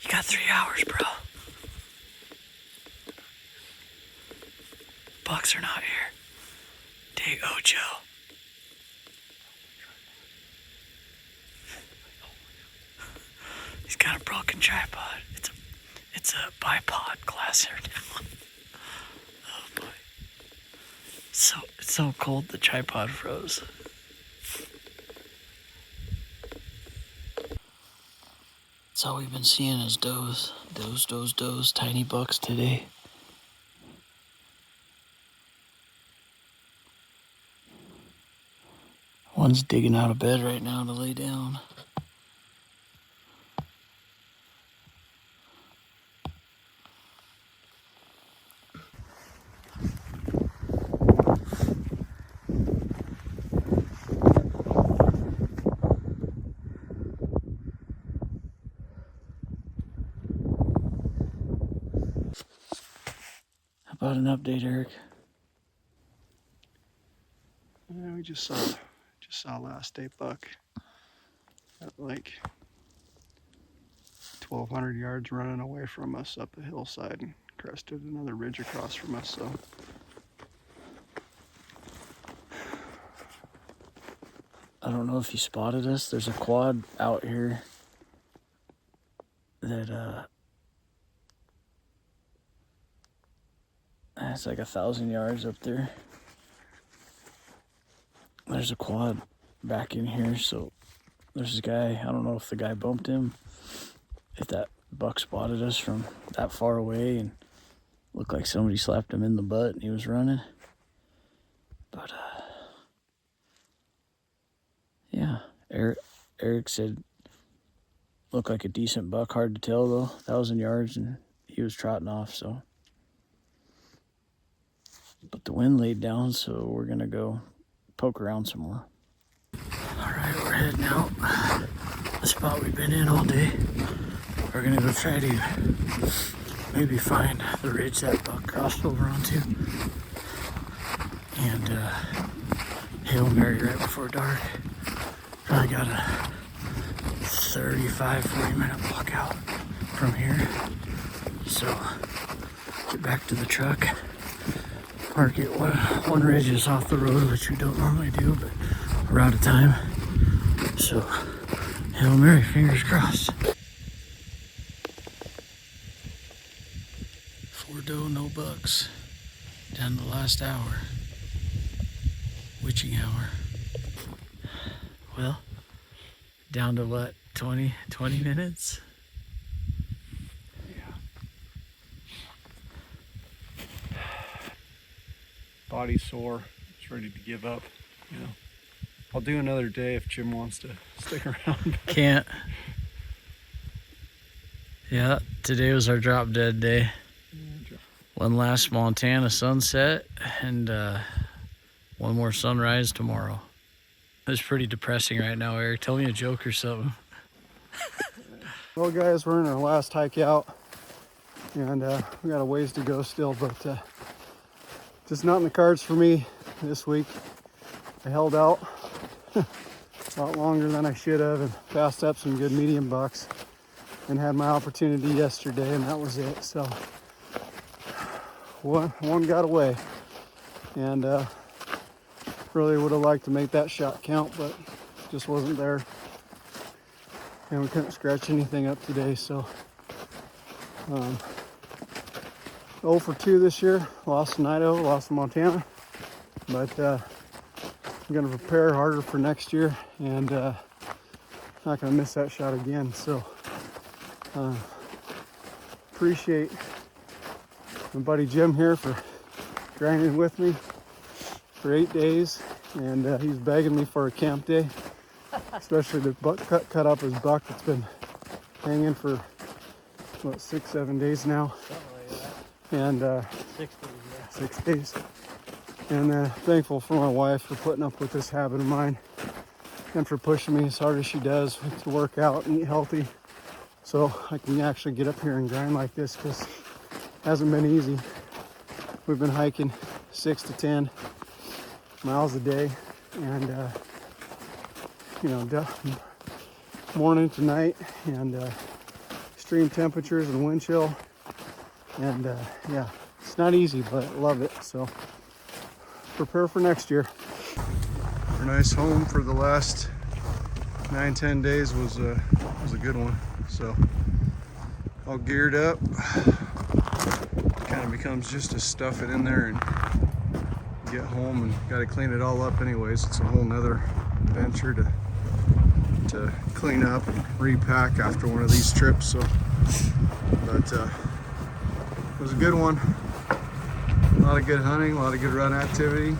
You got 3 hours, bro. Bucks are not here. Day Ocho. He's got a broken tripod. It's a bipod glasser now. Oh boy. It's so cold the tripod froze. That's all we've been seeing is does, tiny bucks today. One's digging out of bed right now to lay down. How about an update, Eric?
Yeah, we just saw last day buck at like 1,200 yards running away from us up the hillside and crested another ridge across from us. So
I don't know if you spotted us. There's a quad out here that it's like 1,000 yards up there. There's a quad back in here, so there's a guy. I don't know if the guy bumped him, if that buck spotted us from that far away and looked like somebody slapped him in the butt and he was running. But yeah, Eric said looked like a decent buck. Hard to tell though. 1,000 yards and he was trotting off. So, but the wind laid down, so we're gonna go poke around some more. All right, we're heading out. The spot we've been in all day. We're gonna go try to maybe find the ridge that buck crossed over onto, and Hail Mary right before dark. Probably got a 35-40 minute walk out from here. So get back to the truck, park it. One ridge is off the road, which we don't normally do, but we're out of time. So Hail Mary, fingers crossed. 4 doe, no bucks. Down to the last hour. Witching hour. Well, down to what, 20 minutes?
Body sore. It's ready to give up. You know, I'll do another day if Jim wants to stick around.
Can't. Yeah, today was our drop dead day. One last Montana sunset and one more sunrise tomorrow. It's pretty depressing right now, Eric. Tell me a joke or something.
Well, guys, we're in our last hike out, and we got a ways to go still, but just not in the cards for me this week. I held out a lot longer than I should have and passed up some good medium bucks and had my opportunity yesterday, and that was it. So one got away, and really would have liked to make that shot count, but just wasn't there, and we couldn't scratch anything up today. So 0 for 2 this year. Lost in Idaho, lost in Montana, but I'm going to prepare harder for next year, and not going to miss that shot again. So appreciate my buddy Jim here for grinding with me for 8 days, and he's begging me for a camp day, especially the buck cut up his buck. It's been hanging for what, 6-7 days now, and 6 days. And thankful for my wife for putting up with this habit of mine and for pushing me as hard as she does to work out and eat healthy, so I can actually get up here and grind like this, because it hasn't been easy. We've been hiking 6 to 10 miles a day, and morning to night, and extreme temperatures and wind chill, and yeah, it's not easy, but I love it. So prepare for next year. Our nice home for the last 9-10 days was a good one. So all geared up, kind of becomes just to stuff it in there and get home, and got to clean it all up anyways. It's a whole nother adventure to clean up and repack after one of these trips. So, but it was a good one. A lot of good hunting, a lot of good run activity.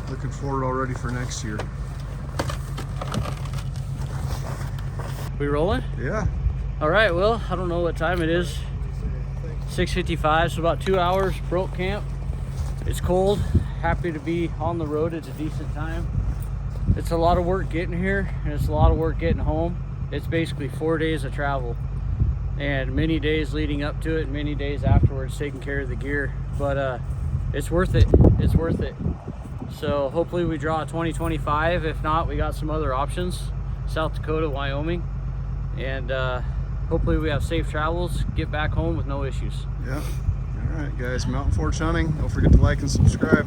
Looking forward already for next year.
We rolling?
Yeah.
All right, well, I don't know what time it is. 6:55, so about 2 hours, broke camp. It's cold, happy to be on the road at a decent time. It's a lot of work getting here, and it's a lot of work getting home. It's basically 4 days of travel, and many days leading up to it, and many days afterwards taking care of the gear. But it's worth it, it's worth it. So hopefully we draw a 2025. If not, we got some other options, South Dakota, Wyoming, and hopefully we have safe travels, get back home with no issues.
Yeah. All right, guys, Mountain Forge Hunting. Don't forget to like and subscribe.